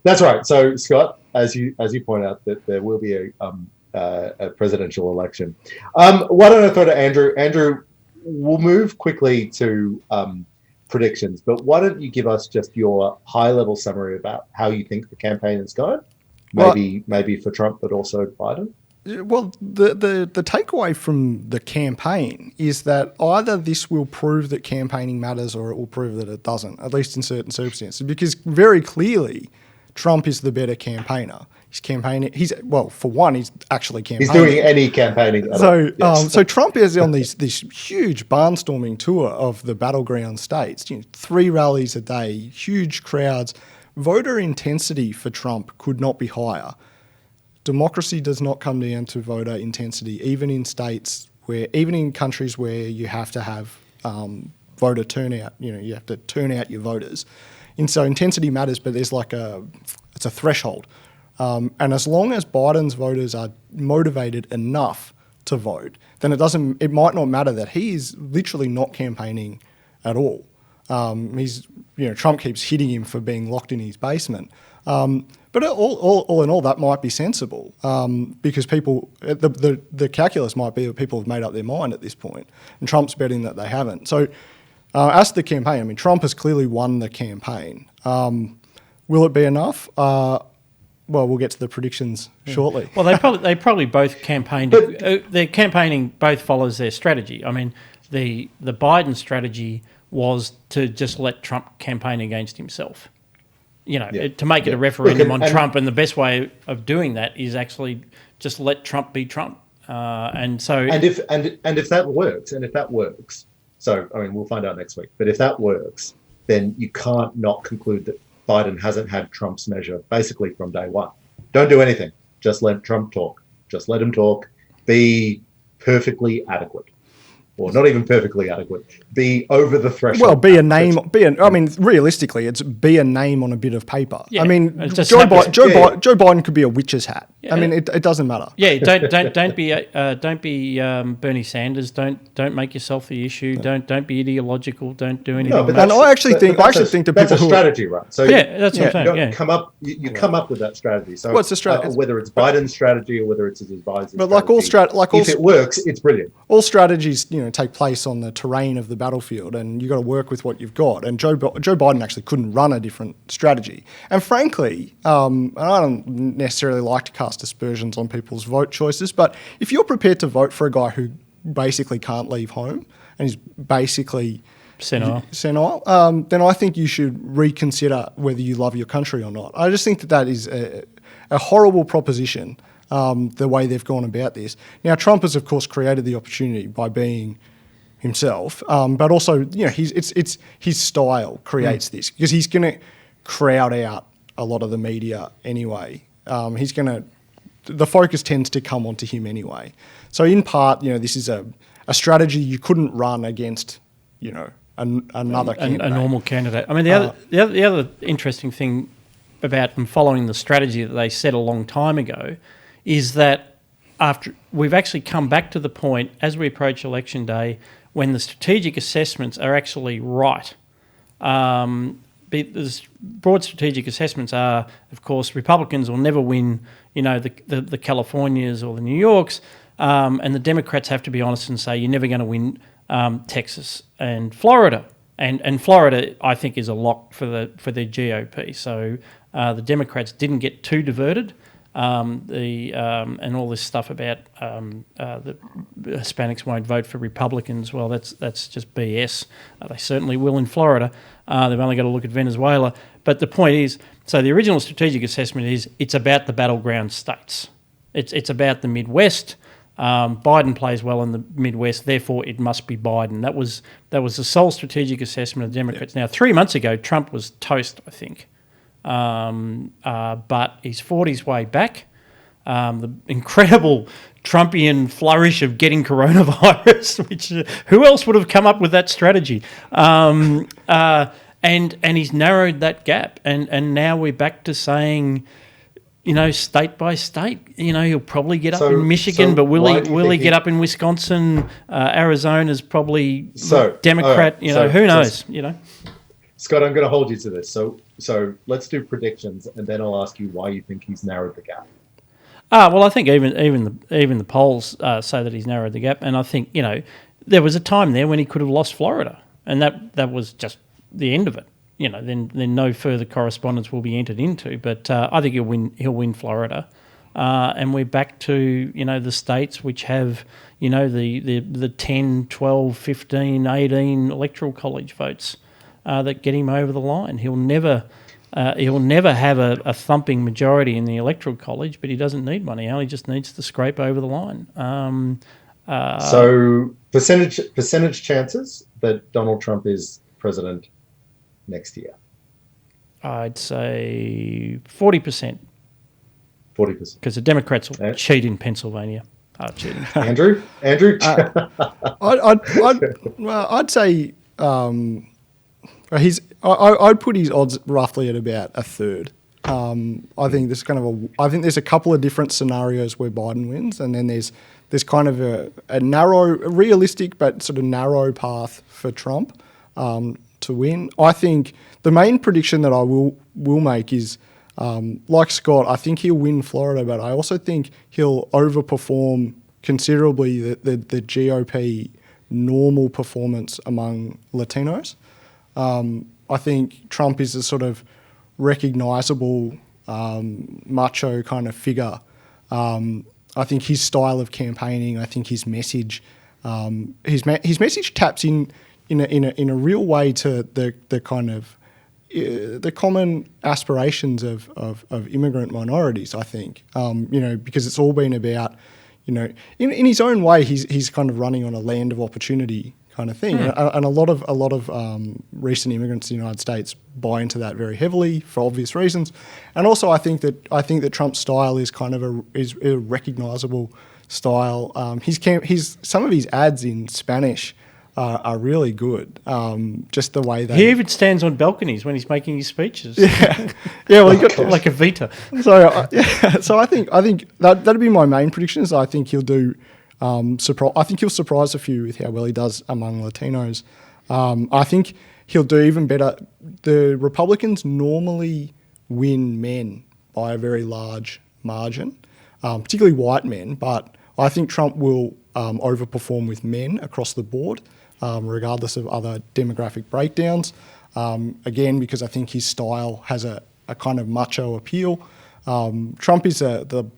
That's right. So, Scott, as you point out, that there will be a presidential election. Why don't I throw to Andrew? Andrew, we'll move quickly to predictions, but why don't you give us just your high-level summary about how you think the campaign is going? Maybe for Trump, but also Biden. Well, the takeaway from the campaign is that either this will prove that campaigning matters, or it will prove that it doesn't, at least in certain circumstances, because very clearly Trump is the better campaigner. He's campaigning. For one, he's actually campaigning. He's doing any campaigning. So Trump is on this huge barnstorming tour of the battleground states. 3 rallies a day, huge crowds. Voter intensity for Trump could not be higher. Democracy does not come down to voter intensity, even in countries where you have to have voter turnout. You have to turn out your voters, and so intensity matters. But there's it's a threshold. And as long as Biden's voters are motivated enough to vote, then it might not matter that he is literally not campaigning at all. Trump keeps hitting him for being locked in his basement. But all in all, that might be sensible, because people, the calculus might be that people have made up their mind at this point, and Trump's betting that they haven't. So as to the campaign, Trump has clearly won the campaign. Will it be enough? Well, we'll get to the predictions shortly. Well, they probably both campaigned. Their campaigning both follows their strategy. The Biden strategy was to just let Trump campaign against himself. To make it a referendum on Trump, and the best way of doing that is actually just let Trump be Trump. And if that works, so we'll find out next week. But if that works, then you can't not conclude that Biden hasn't had Trump's measure basically from day one. Don't do anything. Just let Trump talk. Just let him talk. Be perfectly adequate. Or not even perfectly adequate. Be over the threshold. Well, be a name. Realistically, it's be a name on a bit of paper. Yeah. Joe Biden could be a witch's hat. Yeah. It doesn't matter. Yeah, don't be Bernie Sanders. Don't make yourself the issue. Don't be ideological. Don't do anything. I actually think that that's a strategy, right? So that's what I'm saying. Come up with that strategy. So what's the strategy? Whether it's Biden's strategy or whether it's his advisor's strategy. If it works, it's brilliant. All strategies, take place on the terrain of the battlefield, and you've got to work with what you've got. And Joe Biden actually couldn't run a different strategy. And frankly, and I don't necessarily like to cast aspersions on people's vote choices, but if you're prepared to vote for a guy who basically can't leave home and is basically senile, then I think you should reconsider whether you love your country or not. I just think that is a horrible proposition. The way they've gone about this. Now, Trump has, of course, created the opportunity by being himself, but also, it's his style creates this, because he's going to crowd out a lot of the media anyway. The focus tends to come onto him anyway. So, in part, this is a strategy you couldn't run against, another candidate. A normal candidate. The other interesting thing about them following the strategy that they set a long time ago is that after we've actually come back to the point as we approach election day when the strategic assessments are actually right. There's broad strategic assessments are, of course, Republicans will never win, the Californias or the New Yorks, and the Democrats have to be honest and say you're never going to win Texas and Florida. And Florida, I think, is a lock for their GOP. So the Democrats didn't get too diverted. And all this stuff about the Hispanics won't vote for Republicans. Well, that's just BS. They certainly will in Florida. They've only got to look at Venezuela. But the point is, so the original strategic assessment is it's about the battleground states. It's about the Midwest. Biden plays well in the Midwest, therefore it must be Biden. That was the sole strategic assessment of the Democrats. Now, 3 months ago, Trump was toast, I think. But he's fought his way back. The incredible Trumpian flourish of getting coronavirus, which who else would have come up with that strategy? And he's narrowed that gap. And now we're back to saying, state by state, he'll probably get up in Michigan, but will he get up in Wisconsin? Arizona's probably Democrat. Who knows? Scott, I'm going to hold you to this. So let's do predictions, and then I'll ask you why you think he's narrowed the gap. Well, I think even the polls say that he's narrowed the gap, and I think there was a time there when he could have lost Florida, and that was just the end of it. Then no further correspondence will be entered into. But I think he'll win Florida, and we're back to the states which have the 10, 12, 15, 18 electoral college votes that get him over the line. He'll never have a thumping majority in the electoral college, but he doesn't need one. He only just needs to scrape over the line. So percentage chances that Donald Trump is president next year? I'd say 40%. 40%. Because the Democrats will cheat in Pennsylvania. Cheating. Andrew? I'd say I'd put his odds roughly at about a third. I think there's a couple of different scenarios where Biden wins, and then there's kind of a narrow, realistic but sort of narrow path for Trump to win. I think the main prediction that I will make is, like Scott, I think he'll win Florida, but I also think he'll overperform considerably the GOP normal performance among Latinos. I think Trump is a sort of recognisable macho kind of figure. I think his style of campaigning, I think his message taps in a real way to the kind of the common aspirations of immigrant minorities. I think because it's all been about in his own way he's kind of running on a land of opportunity kind of thing, and a lot of recent immigrants in the United States buy into that very heavily for obvious reasons, and also I think that Trump's style is kind of a recognisable style. Some of his ads in Spanish are really good. Just the way he even stands on balconies when he's making his speeches. Yeah. Well, he got like a Vita. So I think that'd be my main prediction. Is I think he'll do. I think he'll surprise a few with how well he does among Latinos. I think he'll do even better. The Republicans normally win men by a very large margin, particularly white men, but I think Trump will overperform with men across the board, regardless of other demographic breakdowns. Again, because I think his style has a kind of macho appeal. Trump is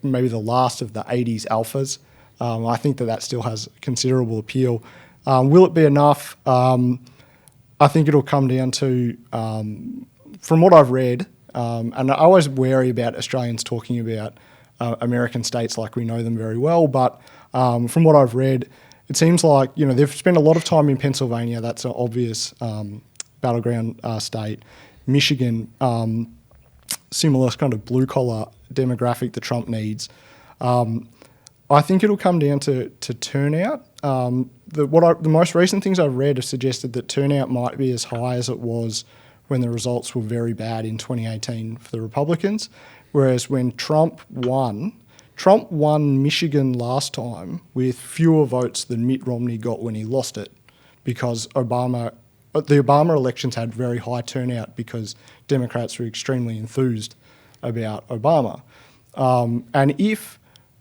maybe the last of the 80s alphas. I think that still has considerable appeal. Will it be enough? I think it'll come down to, from what I've read, and I always wary about Australians talking about American states like we know them very well, but from what I've read, it seems like they've spent a lot of time in Pennsylvania. That's an obvious battleground state. Michigan, similar kind of blue-collar demographic that Trump needs. I think it'll come down to turnout. The most recent things I've read have suggested that turnout might be as high as it was when the results were very bad in 2018 for the Republicans, whereas when Trump won Michigan last time with fewer votes than Mitt Romney got when he lost it, because Obama the Obama elections had very high turnout because Democrats were extremely enthused about Obama. And if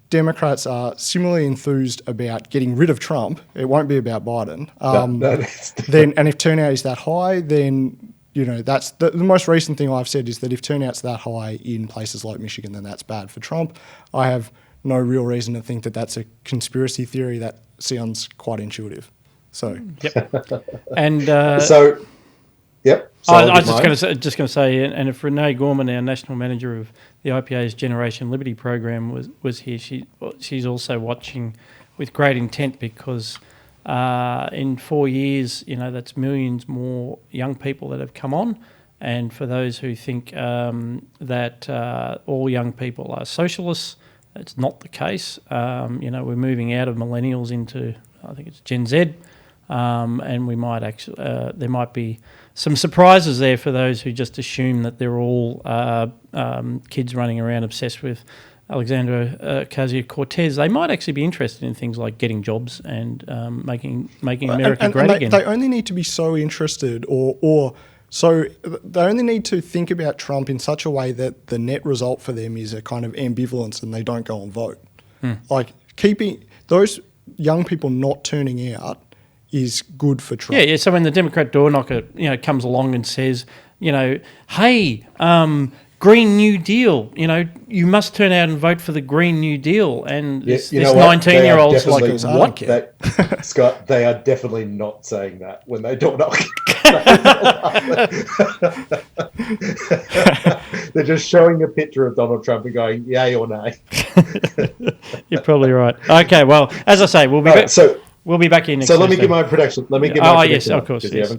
Democrats are similarly enthused about getting rid of Trump, it won't be about Biden. Then, and if turnout is that high, then that's the most recent thing I've said is that if turnout's that high in places like Michigan, then that's bad for Trump. I have no real reason to think that that's a conspiracy theory. That sounds quite intuitive. So, yep. And yep. So I was just going to say, and if Renee Gorman, our national manager of the IPA's Generation Liberty program, was here, she's also watching with great intent because in 4 years, that's millions more young people that have come on. And for those who think that all young people are socialists, that's not the case. We're moving out of millennials into, I think it's Gen Z. And we might actually, there might be some surprises there for those who just assume that they're all kids running around obsessed with Alexandria Ocasio-Cortez. They might actually be interested in things like getting jobs and making America great again. They only need to be so interested, or so they only need to think about Trump in such a way that the net result for them is a kind of ambivalence, and they don't go and vote. Like keeping those young people not turning out is good for Trump. Yeah. So when the Democrat door knocker, comes along and says, hey, Green New Deal, you must turn out and vote for the Green New Deal. And this 19-year-old's like, what? Scott, they are definitely not saying that when they door knock. They're just showing a picture of Donald Trump and going, yay or nay. You're probably right. Okay, well, as I say, we'll be back. We'll be back in next Thursday. Let me give my prediction. Yes, of course. Yes.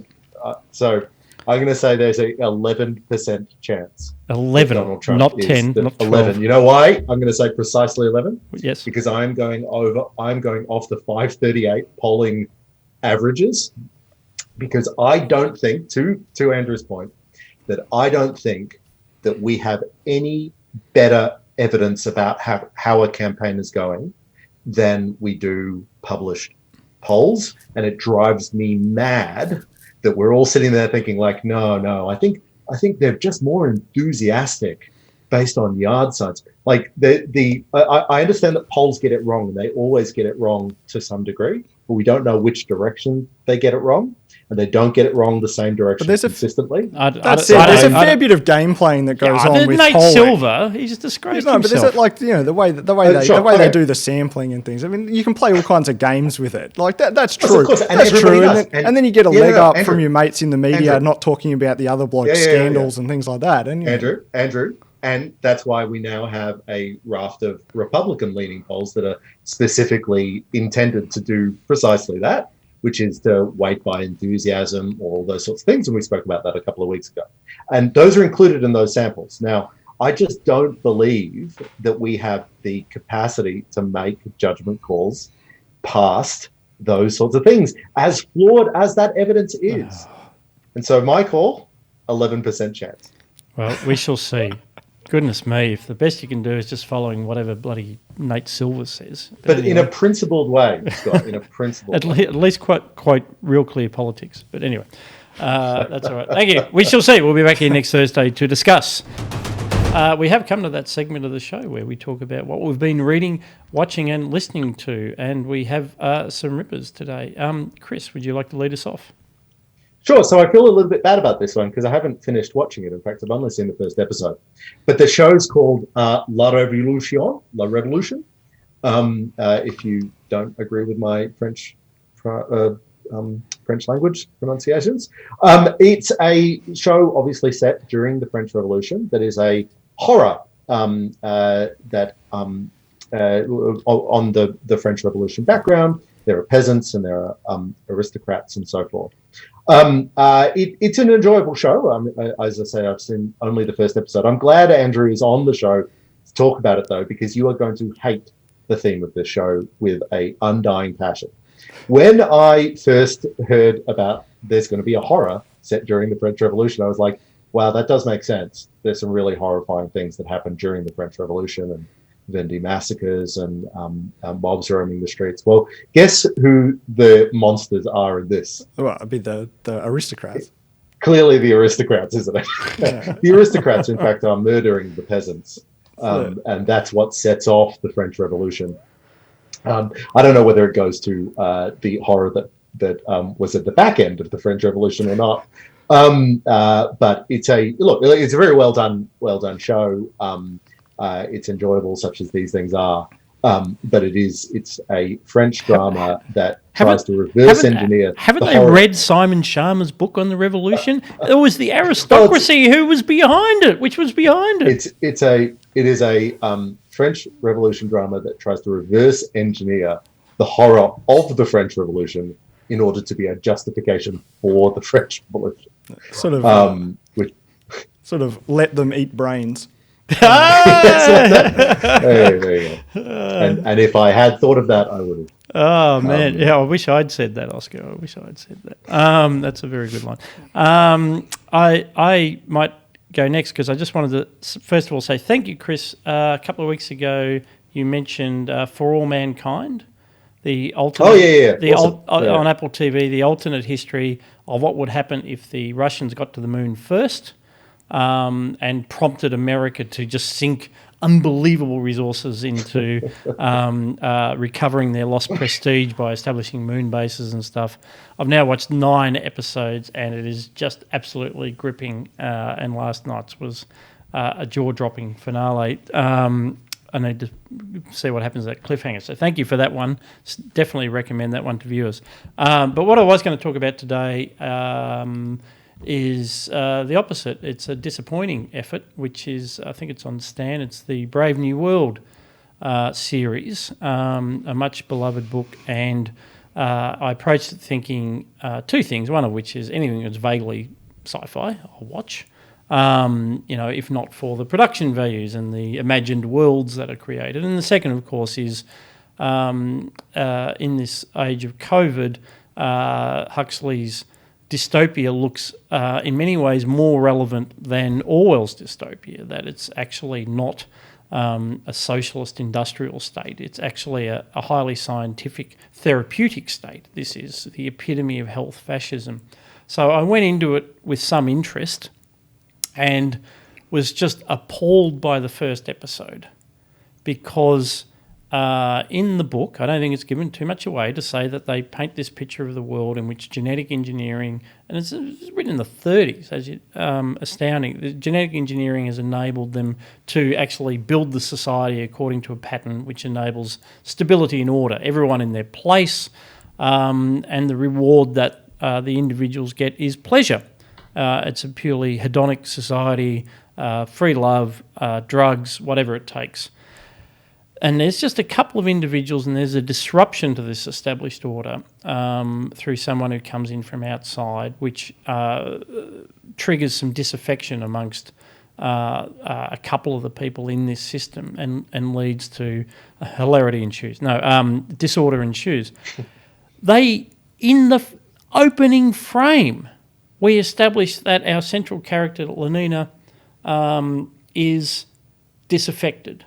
So I'm going to say there's a 11% chance. 11, Donald Trump not 10, not 12. 11. You know why? I'm going to say precisely 11. Yes. Because I'm going off the 538 polling averages. Because I don't think, to Andrew's point, that I don't think that we have any better evidence about how a campaign is going than we do published polls. And it drives me mad that we're all sitting there thinking like, no, I think they're just more enthusiastic based on yard signs. Like I understand that polls get it wrong, and they always get it wrong to some degree, but we don't know which direction they get it wrong. And they don't get it wrong the same direction consistently. There's a fair bit of game playing that goes on with Nate polling. Silver, he's just disgraced himself. But is it like the way they do the sampling and things? I mean, you can play all kinds of games with it. Like that's true. That's true. And then you get a leg up Andrew, from your mates in the media not talking about the other bloke's scandals and things like that. And Andrew. And that's why we now have a raft of Republican-leaning polls that are specifically intended to do precisely that, which is to weight by enthusiasm, all those sorts of things. And we spoke about that a couple of weeks ago. And those are included in those samples. Now, I just don't believe that we have the capacity to make judgment calls past those sorts of things, as flawed as that evidence is. And so my call, 11% chance. Well, we shall see. Goodness me, if the best you can do is just following whatever bloody Nate Silver says. But anyway, in a principled way, Scott, in a principled way. At least quite real clear politics. But anyway, that's all right. Thank you. We shall see. We'll be back here next Thursday to discuss. We have come to that segment of the show where we talk about what we've been reading, watching and listening to. And we have some rippers today. Chris, would you like to lead us off? Sure. So I feel a little bit bad about this one because I haven't finished watching it. In fact, I've only seen the first episode. But the show's called La Revolution. If you don't agree with my French language pronunciations, it's a show obviously set during the French Revolution that is a horror on the French Revolution background. There are peasants and there are aristocrats and so forth. It's an enjoyable show. As I say, I've seen only the first episode. I'm glad Andrew is on the show to talk about it, though, because you are going to hate the theme of this show with an undying passion. When I first heard about there's going to be a horror set during the French Revolution, I was like, wow, that does make sense. There's some really horrifying things that happened during the French Revolution, and Vendee massacres and mobs roaming the streets. Well, guess who the monsters are in this? Well, it'd be the aristocrats. Clearly the aristocrats, isn't it? Yeah. The aristocrats, in fact, are murdering the peasants. And that's what sets off the French Revolution. I don't know whether it goes to the horror that was at the back end of the French Revolution or not. But it's a very well done show. It's enjoyable, such as these things are. But it's a French drama that tries to reverse engineer. Haven't they read Simon Sharma's book on the revolution? It was the aristocracy who was behind it. Which was behind it? It is a French Revolution drama that tries to reverse engineer the horror of the French Revolution in order to be a justification for the French Revolution. Sort of let them eat brains. There you go. And if I had thought of that, I would have. Oh man, yeah, I wish I'd said that, Oscar. I wish I'd said that. That's a very good line. I might go next because I just wanted to first of all say thank you, Chris. A couple of weeks ago, you mentioned For All Mankind, the alternate. Oh yeah. On Apple TV, the alternate history of what would happen if the Russians got to the moon first. And prompted America to just sink unbelievable resources into recovering their lost prestige by establishing moon bases and stuff. I've now watched 9 episodes and it is just absolutely gripping. And last night's was a jaw-dropping finale. I need to see what happens at that cliffhanger. So thank you for that one. Definitely recommend that one to viewers. But what I was going to talk about today is the opposite. It's a disappointing effort, which is, I think it's on Stan, it's the Brave New World series, a much beloved book, and I approached it thinking 2 things, one of which is anything that's vaguely sci-fi, I'll watch, if not for the production values and the imagined worlds that are created. And the second, of course, is in this age of COVID, Huxley's dystopia looks in many ways more relevant than Orwell's dystopia, that it's actually not a socialist industrial state. It's actually a highly scientific therapeutic state. This is the epitome of health fascism. So I went into it with some interest and was just appalled by the first episode because in the book, I don't think it's given too much away to say that they paint this picture of the world in which genetic engineering, and it's written in the 30s, astounding. The genetic engineering has enabled them to actually build the society according to a pattern which enables stability and order, everyone in their place, and the reward that the individuals get is pleasure. It's a purely hedonic society, free love, drugs, whatever it takes. And there's just a couple of individuals and there's a disruption to this established order through someone who comes in from outside, which triggers some disaffection amongst a couple of the people in this system and leads to hilarity ensues. Disorder ensues. In the opening frame, we establish that our central character, Lenina, is disaffected.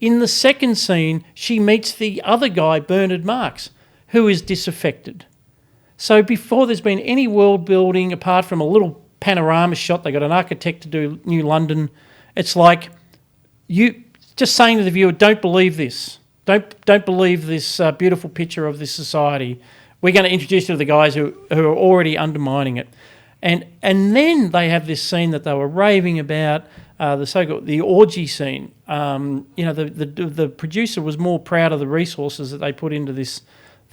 In the second scene, she meets the other guy, Bernard Marx, who is disaffected. So before there's been any world building, apart from a little panorama shot, they got an architect to do New London. It's like you just saying to the viewer, don't believe this. Don't believe this beautiful picture of this society. We're going to introduce you to the guys who are already undermining it. And then they have this scene that they were raving about, the so-called the orgy scene. The producer was more proud of the resources that they put into this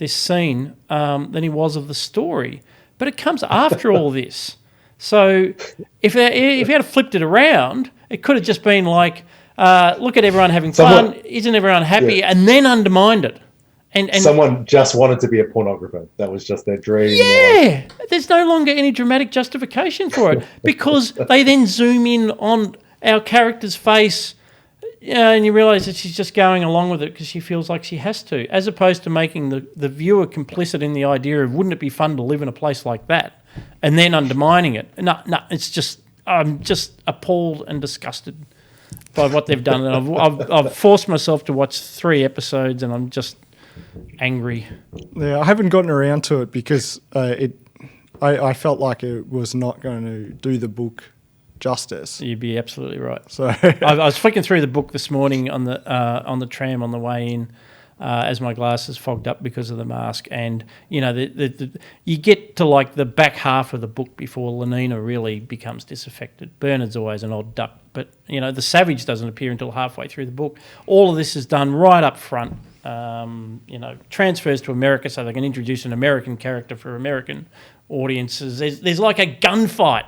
scene than he was of the story. But it comes after all this. So if you had flipped it around, it could have just been like, look at everyone having fun, isn't everyone happy, and then undermined it. And someone just wanted to be a pornographer. That was just their dream. Yeah, there's no longer any dramatic justification for it because they then zoom in on our character's face, and you realise that she's just going along with it because she feels like she has to, as opposed to making the viewer complicit in the idea of wouldn't it be fun to live in a place like that, and then undermining it. No, it's just I'm just appalled and disgusted. by what they've done. And I've forced myself to watch 3 episodes, and I'm just angry. Yeah, I haven't gotten around to it because I felt like it was not going to do the book justice. You'd be absolutely right. So I was flicking through the book this morning on the tram on the way in, as my glasses fogged up because of the mask, and you know you get to like the back half of the book before Lenina really becomes disaffected. Bernard's always an odd duck, but you know the Savage doesn't appear until halfway through the book. All of this is done right up front. You know, transfers to America so they can introduce an American character for American audiences. There's like a gunfight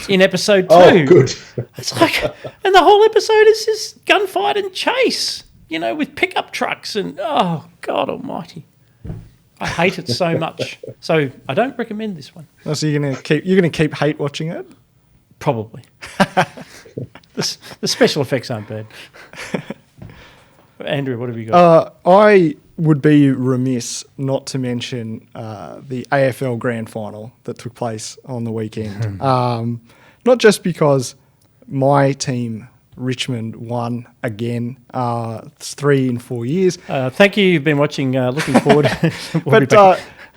in episode 2. Oh, good. It's like, and the whole episode is just gunfight and chase, you know, with pickup trucks and, oh, God almighty. I hate it so much. So I don't recommend this one. Oh, so you're gonna keep hate watching it? Probably. The special effects aren't bad. Andrew, what have you got? I would be remiss not to mention the AFL Grand Final that took place on the weekend. Not just because my team, Richmond, won again. It's 3 in 4 years. Thank you. You've been watching. Looking forward.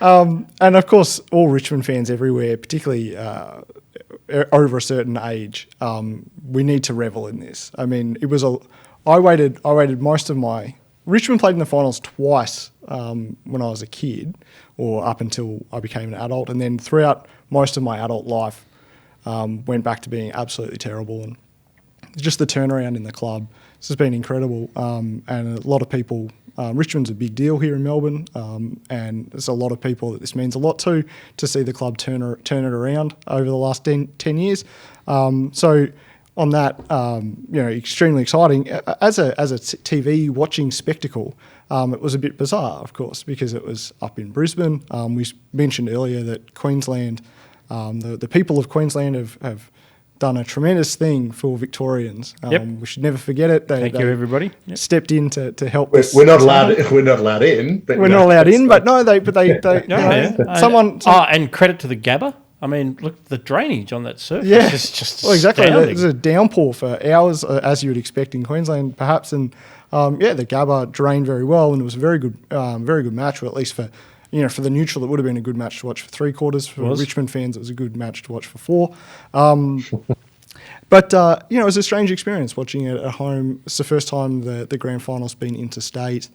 And of course, all Richmond fans everywhere, particularly over a certain age, we need to revel in this. I mean, I waited most of my... Richmond played in the finals twice when I was a kid, or up until I became an adult, and then throughout most of my adult life, went back to being absolutely terrible. And just the turnaround in the club, this has been incredible. And a lot of people... Richmond's a big deal here in Melbourne, and there's a lot of people that this means a lot to see the club turn it around over the last 10 years. So on that, extremely exciting. As a TV watching spectacle, it was a bit bizarre, of course, because it was up in Brisbane. We mentioned earlier that Queensland, the people of Queensland have done a tremendous thing for Victorians. We should never forget it. Thank you, everybody. Yep. Stepped in to help. We're not allowed in. We're not allowed in. But no, they someone. And credit to the Gabba. I mean, look, the drainage on that surface is just exactly. astounding. There's a downpour for hours, as you would expect in Queensland, perhaps, and the Gabba drained very well, and it was a very good match, or at least for the neutral, it would have been a good match to watch for 3/4. For Richmond fans, it was a good match to watch for 4. But it was a strange experience watching it at home. It's the first time the grand final's been interstate.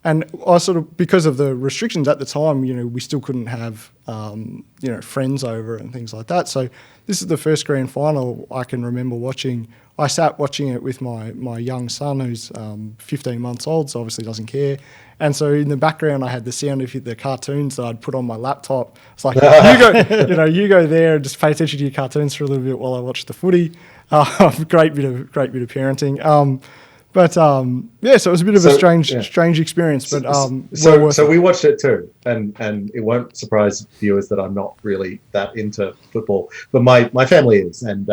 And I sort of, because of the restrictions at the time, we still couldn't have, friends over and things like that. So this is the first grand final I can remember watching. I sat watching it with my young son, who's 15 months old, so obviously doesn't care. And so in the background, I had the sound of the cartoons that I'd put on my laptop. It's like, you go there and just pay attention to your cartoons for a little bit while I watch the footy. Great bit of parenting. So it was a bit of a strange experience, but so we watched it too, and it won't surprise viewers that I'm not really that into football, but my family is, and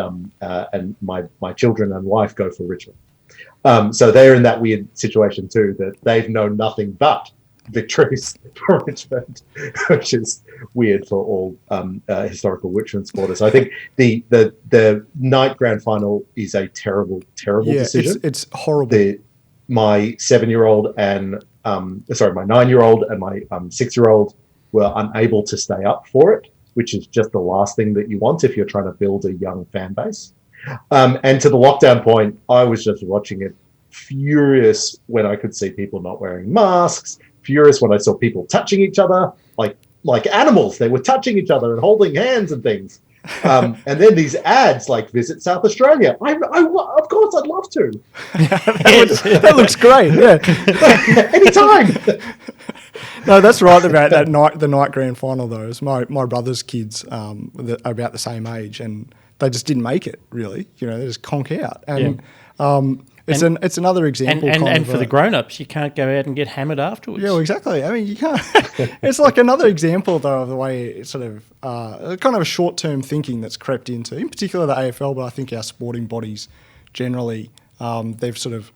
my children and wife go for Richmond, so they're in that weird situation too, that they've known nothing but victories for Richmond, which is weird for all historical Richmond supporters. I think the night grand final is a terrible decision. It's horrible. My 7-year-old and my 9-year-old and my 6-year-old were unable to stay up for it, which is just the last thing that you want if you're trying to build a young fan base. And to the lockdown point, I was just watching it, furious when I could see people not wearing masks, furious when I saw people touching each other like animals. They were touching each other and holding hands and things. And then these ads like Visit South Australia. Of course, I'd love to. That looks great. Yeah, anytime. No, that's right about the night grand final though. It's my brother's kids about the same age, and they just didn't make it. Really, they just conk out. And it's another example. And for the grown-ups, you can't go out and get hammered afterwards. Yeah, well, exactly. I mean, you can't. It's like another example, though, of the way it's sort of kind of a short-term thinking that's crept into, in particular the AFL, but I think our sporting bodies generally, they've sort of,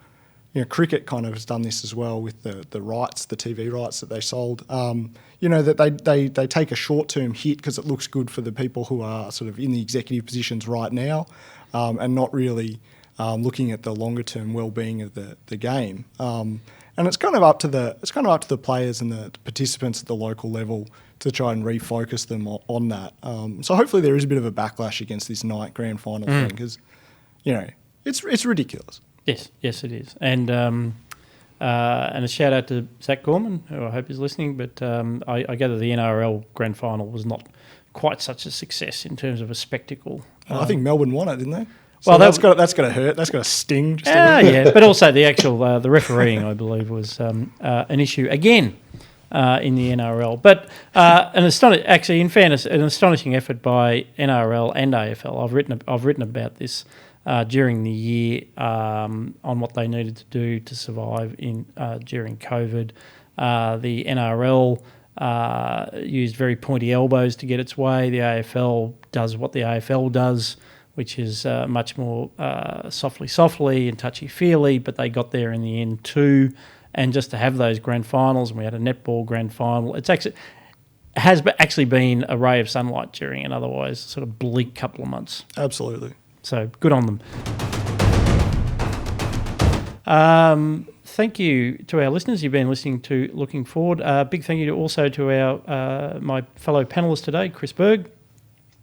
cricket kind of has done this as well with the rights, the TV rights that they sold. That they take a short-term hit because it looks good for the people who are sort of in the executive positions right now. and not really looking at the longer term well-being of the game. And it's kind of up to the players and the participants at the local level to try and refocus them on that. So hopefully there is a bit of a backlash against this night grand final thing, because it's ridiculous. Yes, it is. And a shout out to Zach Gorman, who I hope is listening. But I gather the NRL grand final was not quite such a success in terms of a spectacle. I think Melbourne won it, didn't they? So well, that's got to hurt. That's got to sting. Just yeah, but also the actual the refereeing, I believe, was an issue again in the NRL. But actually, in fairness, an astonishing effort by NRL and AFL. I've written about this during the year on what they needed to do to survive during COVID. The NRL used very pointy elbows to get its way. The AFL does what the AFL does, which is much more softly and touchy-feely, but they got there in the end too. And just to have those grand finals, and we had a netball grand final, has actually been a ray of sunlight during an otherwise sort of bleak couple of months. Absolutely. So good on them. Thank you to our listeners. You've been listening to Looking Forward. Big thank you also to our my fellow panellists today, Chris Berg.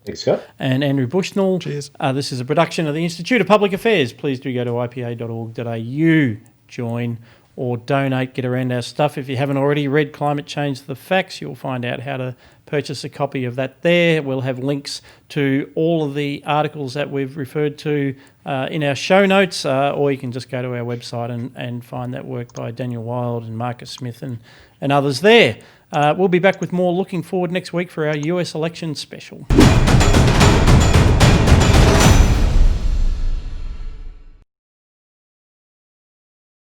Thanks, Scott. And Andrew Bushnell. Cheers. This is a production of the Institute of Public Affairs. Please do go to ipa.org.au, join or donate, get around our stuff. If you haven't already read Climate Change, The Facts, you'll find out how to purchase a copy of that there. We'll have links to all of the articles that we've referred to in our show notes, or you can just go to our website and find that work by Daniel Wild and Marcus Smith and others there. We'll be back with more Looking Forward next week for our US election special.